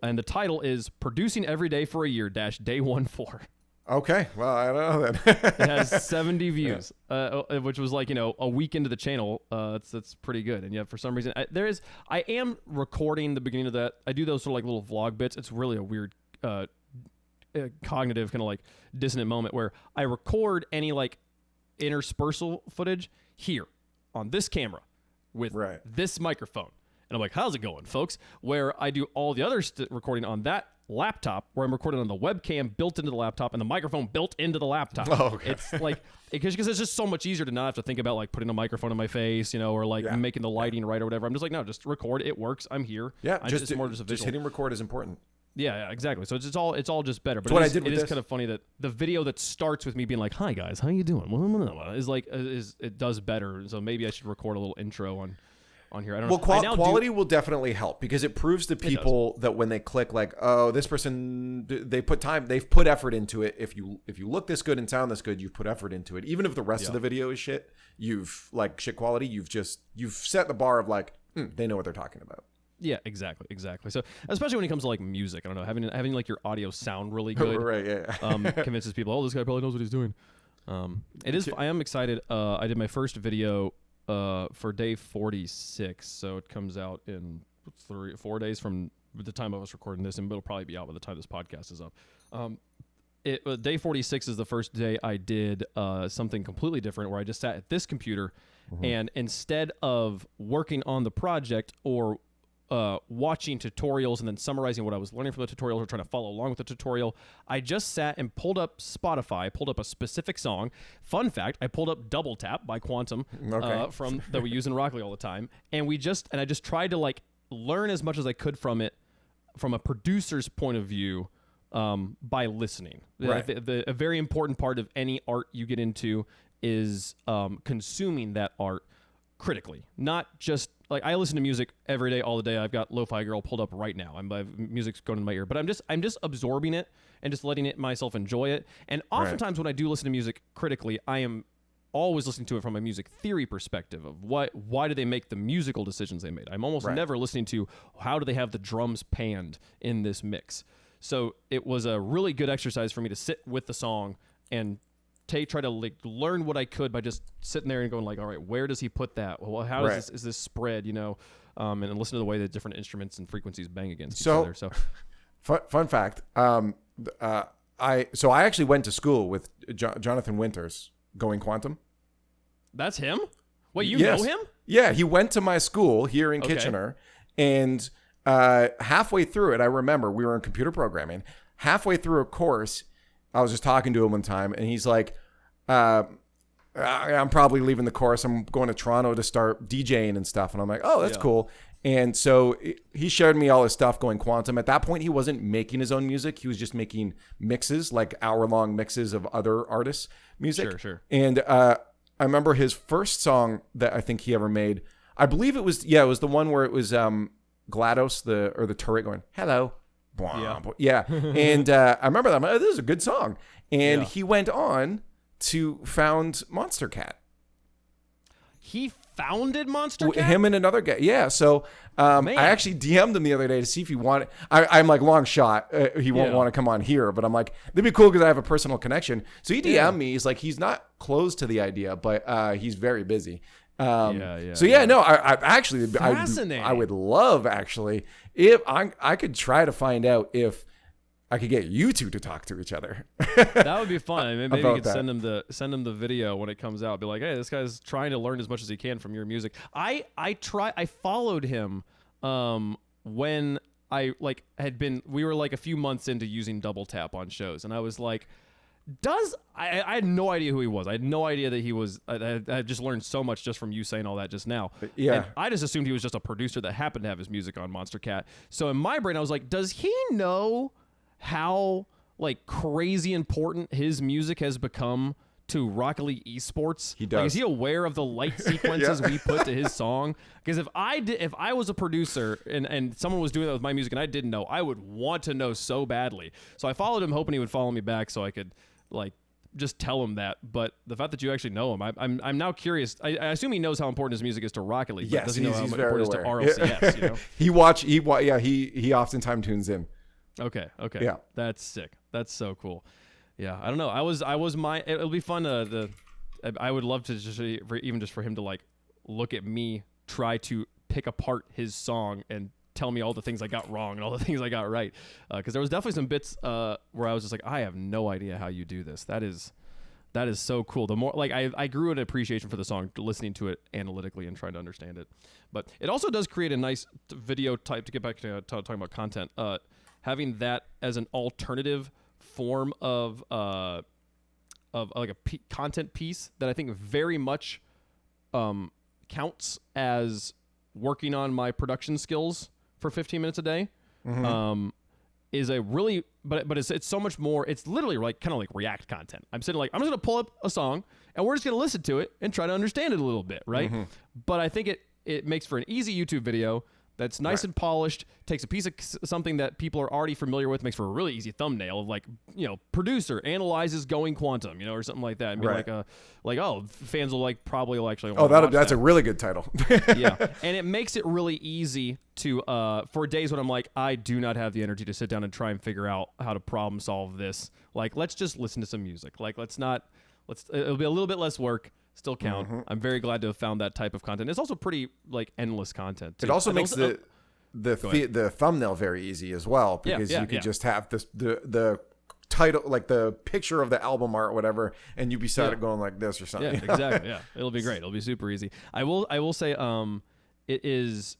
And the title is Producing Every Day for a Year - Day 14. Okay, well, I don't know then. It has 70 views, which was like, a week into the channel. That's pretty good. And yet, for some reason, I am recording the beginning of that. I do those sort of like little vlog bits. It's really a weird cognitive kind of like dissonant moment where I record any like interspersal footage here on this camera with this microphone. And I'm like, how's it going, folks? Where I do all the other recording on that laptop, where I'm recording on the webcam built into the laptop and the microphone built into the laptop. Oh, okay. It's like, because it's just so much easier to not have to think about like putting a microphone in my face, or like making the lighting right or whatever. I'm just like, no, just record. It works. I'm here. Yeah, just hitting record is important. Yeah, exactly. So it's all just better. But it is kind of funny that the video that starts with me being like, "Hi guys, how you doing?" is like it does better. So maybe I should record a little intro on here. I don't know. Well, quality will definitely help because it proves to people that when they click like, oh, this person, they've put effort into it. If you look this good and sound this good, you've put effort into it. Even if the rest of the video is shit, shit quality, you've set the bar of like, they know what they're talking about. Yeah, exactly. So, especially when it comes to like music, I don't know, having like your audio sound really good, right? Yeah, convinces people. Oh, this guy probably knows what he's doing. It is. I am excited. I did my first video for day 46, so it comes out in 4 days from the time I was recording this, and it'll probably be out by the time this podcast is up. Day 46 is the first day I did something completely different, where I just sat at this computer, and instead of working on the project or watching tutorials and then summarizing what I was learning from the tutorials or trying to follow along with the tutorial, I just sat and pulled up Spotify, pulled up a specific song. Fun fact, I pulled up Double Tap by Quantum from that we use in Rock League all the time. And I just tried to like learn as much as I could from it from a producer's point of view by listening. Right. A very important part of any art you get into is consuming that art critically, not just like I listen to music every day, all the day. I've got Lo-Fi Girl pulled up right now. Music's going in my ear, but I'm just absorbing it and just letting myself enjoy it. And oftentimes when I do listen to music critically, I am always listening to it from a music theory perspective of why do they make the musical decisions they made. I'm almost never listening to how do they have the drums panned in this mix. So it was a really good exercise for me to sit with the song and try to like learn what I could by just sitting there and going like, all right, where does he put that? Well, how is this spread? And listen to the way that different instruments and frequencies bang against each other. So, fun fact. I actually went to school with Jonathan Winters, Going Quantum. That's him. Wait, you know him? Yeah, he went to my school here in Kitchener, and halfway through it, I remember we were in computer programming. Halfway through a course, I was just talking to him one time, and he's like, I'm probably leaving the course. I'm going to Toronto to start DJing and stuff. And I'm like, oh, that's cool. And so he showed me all his stuff Going Quantum. At that point, he wasn't making his own music. He was just making mixes, like hour-long mixes of other artists' music. Sure. And I remember his first song that I think he ever made. I believe it was the one where it was GLaDOS, the turret going, hello. Yeah. And I remember that. I'm like, oh, this is a good song. And he went on to found Monster Cat. He founded Monster Cat? Him and another guy. Yeah. So I actually DM'd him the other day to see if he wanted. I'm like, long shot. He won't want to come on here. But I'm like, that'd be cool because I have a personal connection. So he DM'd me. He's like, he's not close to the idea, but he's very busy. No, I actually, fascinating. I would love actually if I could try to find out if I could get you two to talk to each other. That would be fun. I mean, maybe you could send him the video when it comes out. Be like, hey, this guy's trying to learn as much as he can from your music. I followed him when we were like a few months into using Double Tap on shows, and I was like, I had no idea who he was. I had no idea that he was. I just learned so much just from you saying all that just now. Yeah. And I just assumed he was just a producer that happened to have his music on Monster Cat. So in my brain, I was like, does he know how like crazy important his music has become to Rocket League Esports? He does. Like, is he aware of the light sequences we put to his song? Because if I was a producer and someone was doing that with my music and I didn't know, I would want to know so badly. So I followed him hoping he would follow me back so I could like just tell him that. But the fact that you actually know him, I'm now curious. I assume he knows how important his music is to Rocket League. Yes, does he know how he's important very it is to RLCS? You know? He oftentimes tunes in. Okay. Yeah, that's sick. That's so cool. Yeah, I don't know. It'll be fun I would love to just for him to like look at me try to pick apart his song and tell me all the things I got wrong and all the things I got right. Because there was definitely some bits where I was just like, I have no idea how you do this. That is so cool. The more like I grew an appreciation for the song listening to it analytically and trying to understand it. But it also does create a nice video type to get back to talking about content. Having that as an alternative form of like a content piece that I think very much counts as working on my production skills for 15 minutes a day. Is a really but it's so much more. It's literally like kind of like React content. I'm sitting like I'm just gonna pull up a song and we're just gonna listen to it and try to understand it a little bit, right? But I think it makes for an easy YouTube video that's nice and polished, takes a piece of something that people are already familiar with, makes for a really easy thumbnail of like, you know, producer analyzes Going Quantum, you know, or something like that. And be fans will probably actually that's a really good title. Yeah. And it makes it really easy to, for days when I'm like, I do not have the energy to sit down and try and figure out how to problem solve this. Like, let's just listen to some music. Like, it'll be a little bit less work. Still count. I'm very glad to have found that type of content. It's also pretty like endless content too. It also makes the thumbnail very easy as well, because you could just have the title, like the picture of the album art or whatever, and you'd be it going like this or something. Yeah, exactly. Yeah, it'll be great. It'll be super easy. I will say it is.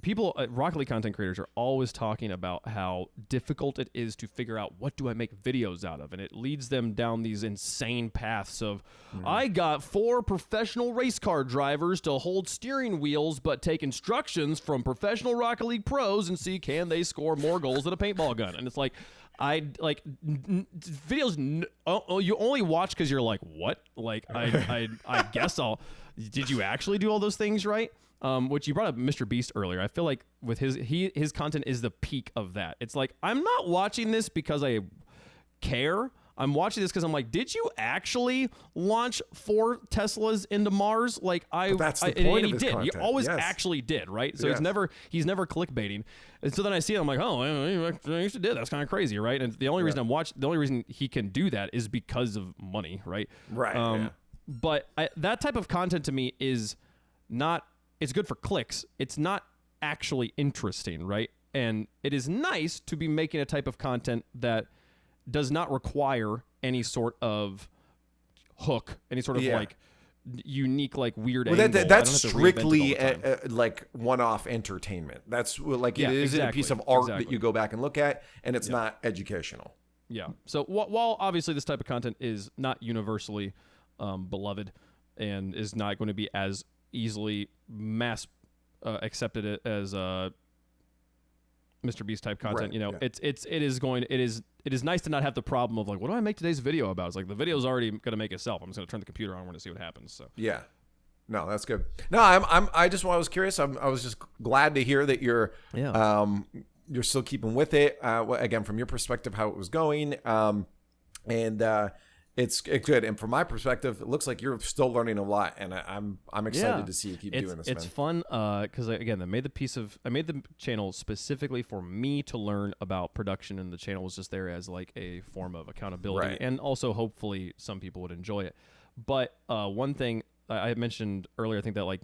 People, Rocket League content creators are always talking about how difficult it is to figure out what do I make videos out of, and it leads them down these insane paths of, I got 4 professional race car drivers to hold steering wheels, but take instructions from professional Rocket League pros and see can they score more goals than a paintball gun. And it's like, videos. You only watch because you're like, what? Like, I guess did you actually do all those things right? Which you brought up Mr. Beast earlier. I feel like with his content is the peak of that. It's like, I'm not watching this because I care. I'm watching this because I'm like, did you actually launch 4 Teslas into Mars? Like that's the point of his content. He always actually did, right? So he's never clickbaiting. And so then I see it, I'm like, oh, I used to do that. That's kind of crazy, right? And the only reason he can do that is because of money, right? Right. But that type of content to me is not. It's good for clicks. It's not actually interesting, right? And it is nice to be making a type of content that does not require any sort of hook, any sort of like unique, like weird angle. That's strictly like one-off entertainment. That's like it is a piece of art that you go back and look at, and it's not educational. Yeah. So while obviously this type of content is not universally beloved and is not going to be as easily mass accepted as Mr. Beast type content, it is nice to not have the problem of like, what do I make today's video about? It's like the video's already gonna make itself. I'm just gonna turn the computer on. I want to see what happens. So no, that's good. No, I was curious. I was just glad to hear that you're still keeping with it. Again, from your perspective, how it was going, It's good, and from my perspective, it looks like you're still learning a lot, and I'm excited to see you keep doing this. It's fun because again, I made the channel specifically for me to learn about production, and the channel was just there as like a form of accountability, and also hopefully some people would enjoy it. But one thing I had mentioned earlier, I think that like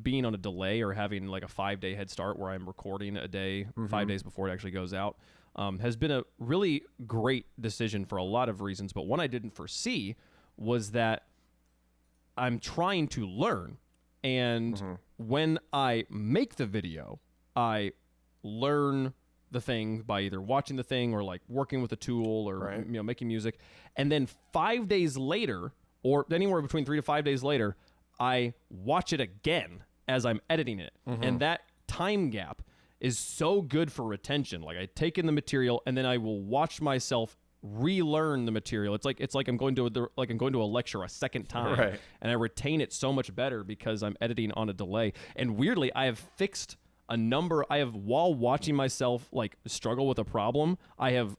being on a delay or having like a 5-day head start where I'm recording a day 5 days before it actually goes out. Has been a really great decision for a lot of reasons, but one I didn't foresee was that I'm trying to learn, and when I make the video, I learn the thing by either watching the thing or like working with a tool or making music, and then 5 days later, or anywhere between 3 to 5 days later, I watch it again as I'm editing it, and that time gap is so good for retention. Like I take in the material and then I will watch myself relearn the material. It's like I'm going to a lecture a second time, and I retain it so much better because I'm editing on a delay. And weirdly, I have fixed a number. While watching myself like struggle with a problem, I have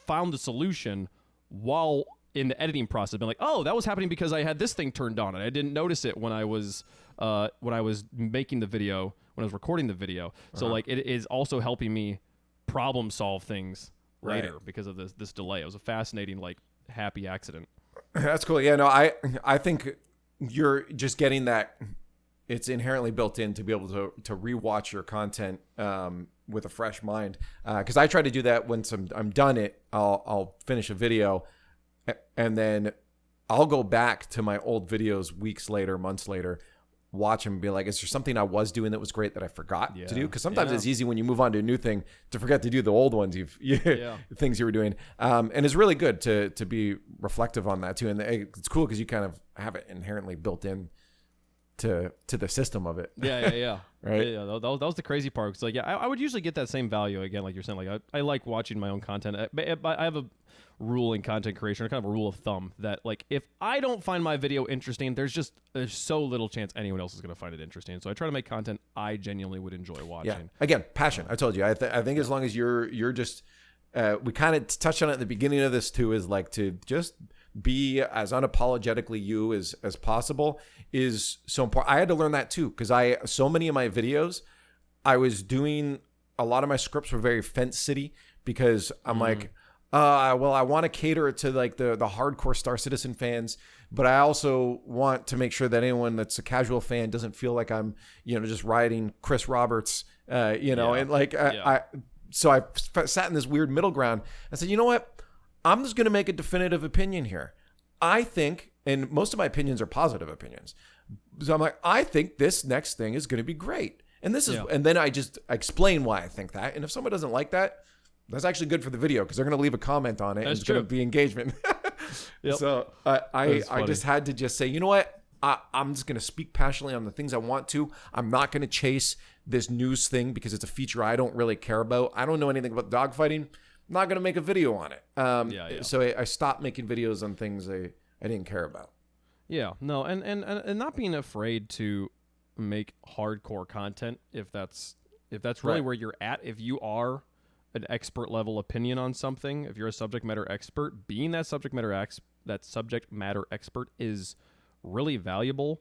found the solution while in the editing process, been like, oh, that was happening because I had this thing turned on and I didn't notice it when I was making the video, when I was recording the video. So like it is also helping me problem solve things later because of this delay. It was a fascinating, like, happy accident. That's cool. Yeah, no, I think you're just getting that. It's inherently built in to be able to rewatch your content with a fresh mind. Because I try to do that once I'm done it. I'll finish a video, and then I'll go back to my old videos weeks later, months later, watch them and be like, is there something I was doing that was great that I forgot to do? Because sometimes it's easy when you move on to a new thing to forget to do the old ones things you were doing. And it's really good to be reflective on that too. And it's cool because you kind of have it inherently built in to the system of it. Yeah. Right. Yeah, that was the crazy part. It's like, I would usually get that same value again, like you're saying. Like I like watching my own content. I have a rule in content creation, or kind of a rule of thumb, that like if I don't find my video interesting, there's so little chance anyone else is going to find it interesting. So I try to make content I genuinely would enjoy watching. Yeah. Again, passion. I told you. I think as long as you're just we kind of touched on it at the beginning of this too, is like to just be as unapologetically you as possible is so important. I had to learn that too, because so many of my videos, I was doing a lot of my scripts were very fence city, because I'm like, well, I want to cater it to like the hardcore Star Citizen fans, but I also want to make sure that anyone that's a casual fan doesn't feel like I'm, just riding Chris Roberts, and like so I sat in this weird middle ground. I said, you know what? I'm just going to make a definitive opinion here. I think, and most of my opinions are positive opinions. So I'm like, I think this next thing is going to be great. And this is, and then I explain why I think that. And if someone doesn't like that, that's actually good for the video, because they're going to leave a comment on it. That's and it's going to be engagement. So I just had to just say, you know what? I'm just going to speak passionately on the things I want to. I'm not going to chase this news thing because it's a feature I don't really care about. I don't know anything about dogfighting. I'm not going to make a video on it. So I stopped making videos on things I didn't care about. Yeah, no, and not being afraid to make hardcore content if that's really where you're at. If you are an expert level opinion on something, if you're a subject matter expert, being that subject matter expert is really valuable.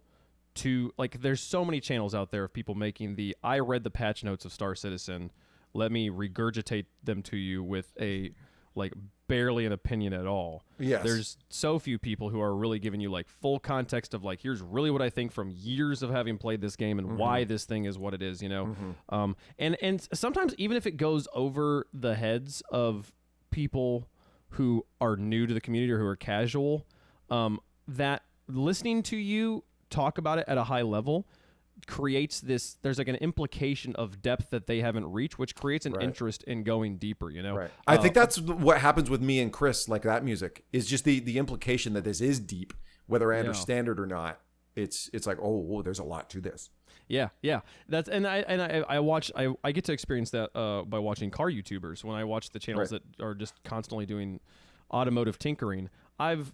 To like, there's so many channels out there of people making I read the patch notes of Star Citizen, let me regurgitate them to you with a like barely an opinion at all. Yes. There's so few people who are really giving you like full context of like, here's really what I think from years of having played this game and why this thing is what it is, and sometimes even if it goes over the heads of people who are new to the community or who are casual, that listening to you talk about it at a high level creates there's like an implication of depth that they haven't reached, which creates an interest in going deeper, Right. I think that's what happens with me and Chris, like that music, is just the implication that this is deep, whether I understand it or not. It's like, oh, there's a lot to this. Yeah. That's I get to experience that by watching car YouTubers. When I watch the channels that are just constantly doing automotive tinkering, I've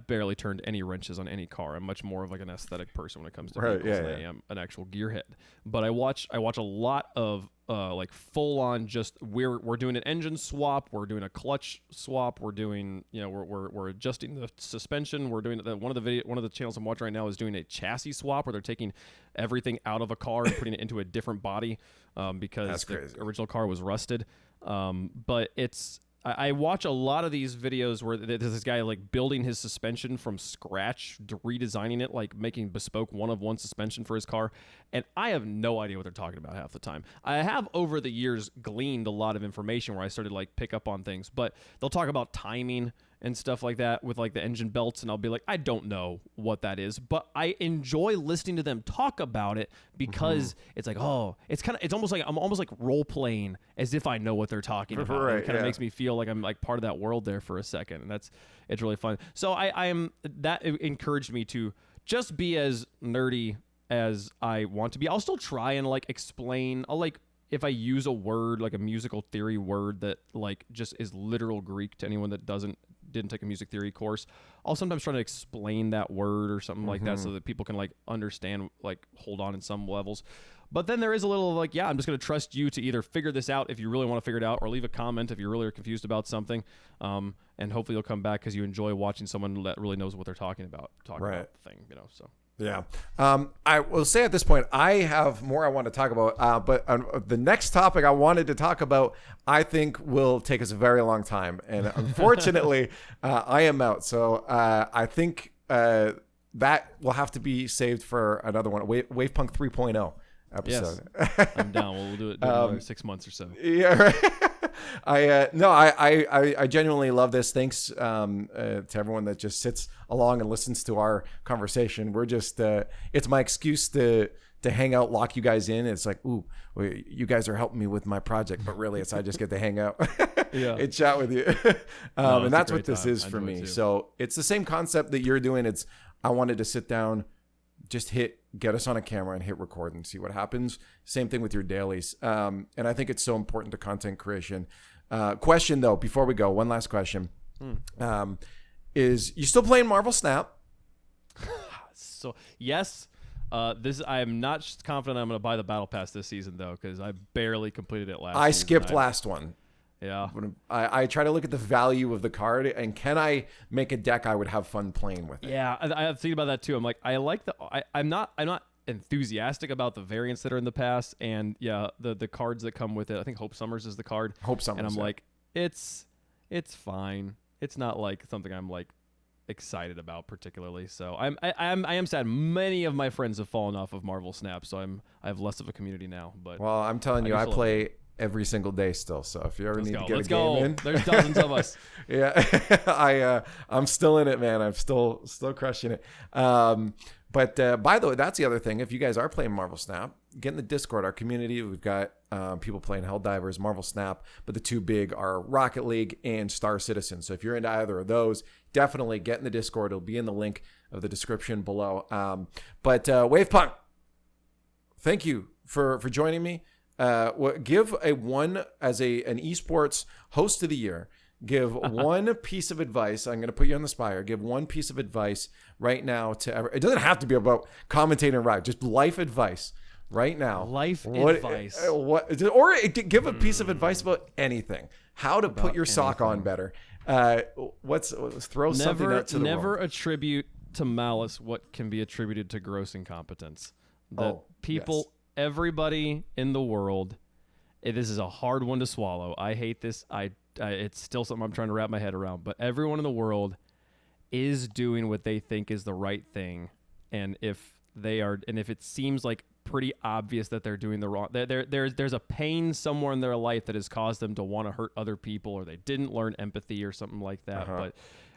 barely turned any wrenches on any car. I'm much more of like an aesthetic person when it comes to vehicles than I am an actual gearhead. But I watch a lot of like full on, just we're doing an engine swap, we're doing a clutch swap, we're doing we're adjusting the suspension, we're doing one of the channels I'm watching right now is doing a chassis swap where they're taking everything out of a car and putting it into a different body because the original car was rusted. But I watch a lot of these videos where there's this guy like building his suspension from scratch, redesigning it, like making bespoke one-of-one suspension for his car. And I have no idea what they're talking about half the time. I have over the years gleaned a lot of information where I started like pick up on things, but they'll talk about timing and stuff like that with like the engine belts, and I'll be like, I don't know what that is, but I enjoy listening to them talk about it because it's like, it's almost like I'm almost like role playing as if I know what they're talking about. Right, it kind of makes me feel like I'm like part of that world there for a second, and it's really fun. So that encouraged me to just be as nerdy as I want to be. I'll still try and like explain. If I use a word, like a musical theory word that like just is literal Greek to anyone that didn't take a music theory course, I'll sometimes try to explain that word or something like that so that people can like understand, like hold on in some levels. But then there is a little like, yeah, I'm just going to trust you to either figure this out if you really want to figure it out, or leave a comment if you're really confused about something. And hopefully you'll come back because you enjoy watching someone that really knows what they're talking about the thing, you know, so. Yeah. I will say at this point, I have more I want to talk about, but the next topic I wanted to talk about, I think will take us a very long time. And unfortunately, I am out. So I think that will have to be saved for another one, Wavepunk 3.0 episode. Yes. I'm down. We'll do it in another 6 months or so. Yeah, right. I genuinely love this. Thanks to everyone that just sits along and listens to our conversation. We're just it's my excuse to hang out, lock you guys in. It's like, ooh, you guys are helping me with my project, but really it's I just get to hang out and chat with you. And that's what this is for me. So it's the same concept that you're doing. It's I wanted to sit down, just get us on a camera and hit record and see what happens. Same thing with your dailies. And I think it's so important to content creation. Question though, before we go, one last question. Is you still playing Marvel Snap? So yes, I am not confident I'm going to buy the battle pass this season though, because I barely completed it last season. I skipped last one. Yeah. I try to look at the value of the card and can I make a deck I would have fun playing with it? Yeah, I have thinking about that too. I'm like, I'm not enthusiastic about the variants that are in the past, and the cards that come with it. I think Hope Summers is the card. Hope Summers. And I'm like, it's fine. It's not like something I'm like excited about particularly. So I am sad. Many of my friends have fallen off of Marvel Snap, so I have less of a community now. But well, I'm telling you, I play every single day still. So if you ever need to get a game in, there's dozens of us. Yeah, I'm still in it, man. I'm still crushing it. But by the way, that's the other thing. If you guys are playing Marvel Snap, get in the Discord, our community. We've got people playing Helldivers, Marvel Snap, but the two big are Rocket League and Star Citizen. So if you're into either of those, definitely get in the Discord. It'll be in the link of the description below. But Wavepunk, thank you for joining me. Give an esports host of the year. Give one piece of advice. I'm going to put you on the spot. Give one piece of advice right now to it doesn't have to be about commentating right. Just life advice right now. Advice. Or give a piece of advice about anything. How to put your sock on better. Let's throw something out to the world. Never attribute to malice what can be attributed to gross incompetence. Everybody in the world, this is a hard one to swallow. I hate this. It's still something I'm trying to wrap my head around. But everyone in the world is doing what they think is the right thing, and if it seems like pretty obvious that they're doing the wrong, there's a pain somewhere in their life that has caused them to want to hurt other people, or they didn't learn empathy or something like that. But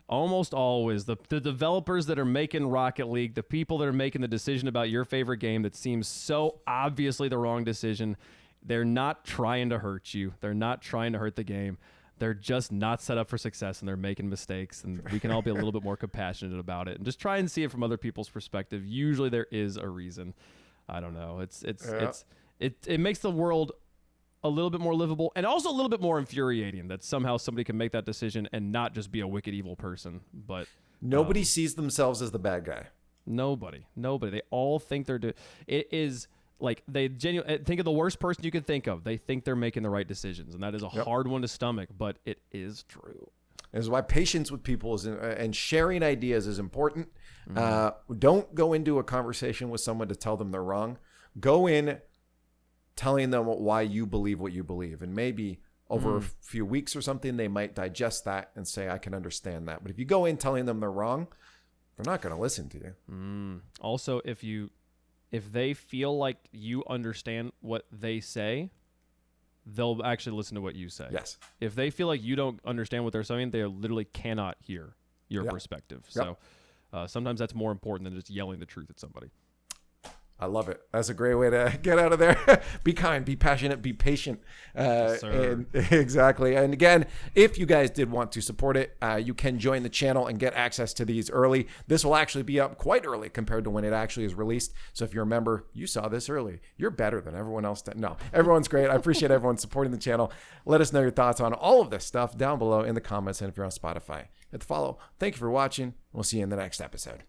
almost always the developers that are making Rocket League, the people that are making the decision about your favorite game that seems so obviously the wrong decision, they're not trying to hurt you. They're not trying to hurt the game. They're just not set up for success, and they're making mistakes, and we can all be a little bit more compassionate about it and just try and see it from other people's perspective. Usually there is a reason. I don't know. It makes the world a little bit more livable, and also a little bit more infuriating that somehow somebody can make that decision and not just be a wicked evil person. But nobody sees themselves as the bad guy. Nobody. They all think they're doing. It is like they genuinely think of the worst person you could think of. They think they're making the right decisions, and that is a hard one to stomach, but it is true. This is why patience with people and sharing ideas is important. Don't go into a conversation with someone to tell them they're wrong. Go in telling them why you believe what you believe. And maybe over a few weeks or something, they might digest that and say, I can understand that. But if you go in telling them they're wrong, they're not going to listen to you. Also, if they feel like you understand what they say, they'll actually listen to what you say. Yes. If they feel like you don't understand what they're saying, they literally cannot hear your perspective. So sometimes that's more important than just yelling the truth at somebody. I love it. That's a great way to get out of there. Be kind, be passionate, be patient. Yes, and exactly. And again, if you guys did want to support it, you can join the channel and get access to these early. This will actually be up quite early compared to when it actually is released. So if you're a member, you saw this early. You're better than everyone else. No, everyone's great. I appreciate everyone supporting the channel. Let us know your thoughts on all of this stuff down below in the comments. And if you're on Spotify, hit the follow. Thank you for watching. We'll see you in the next episode.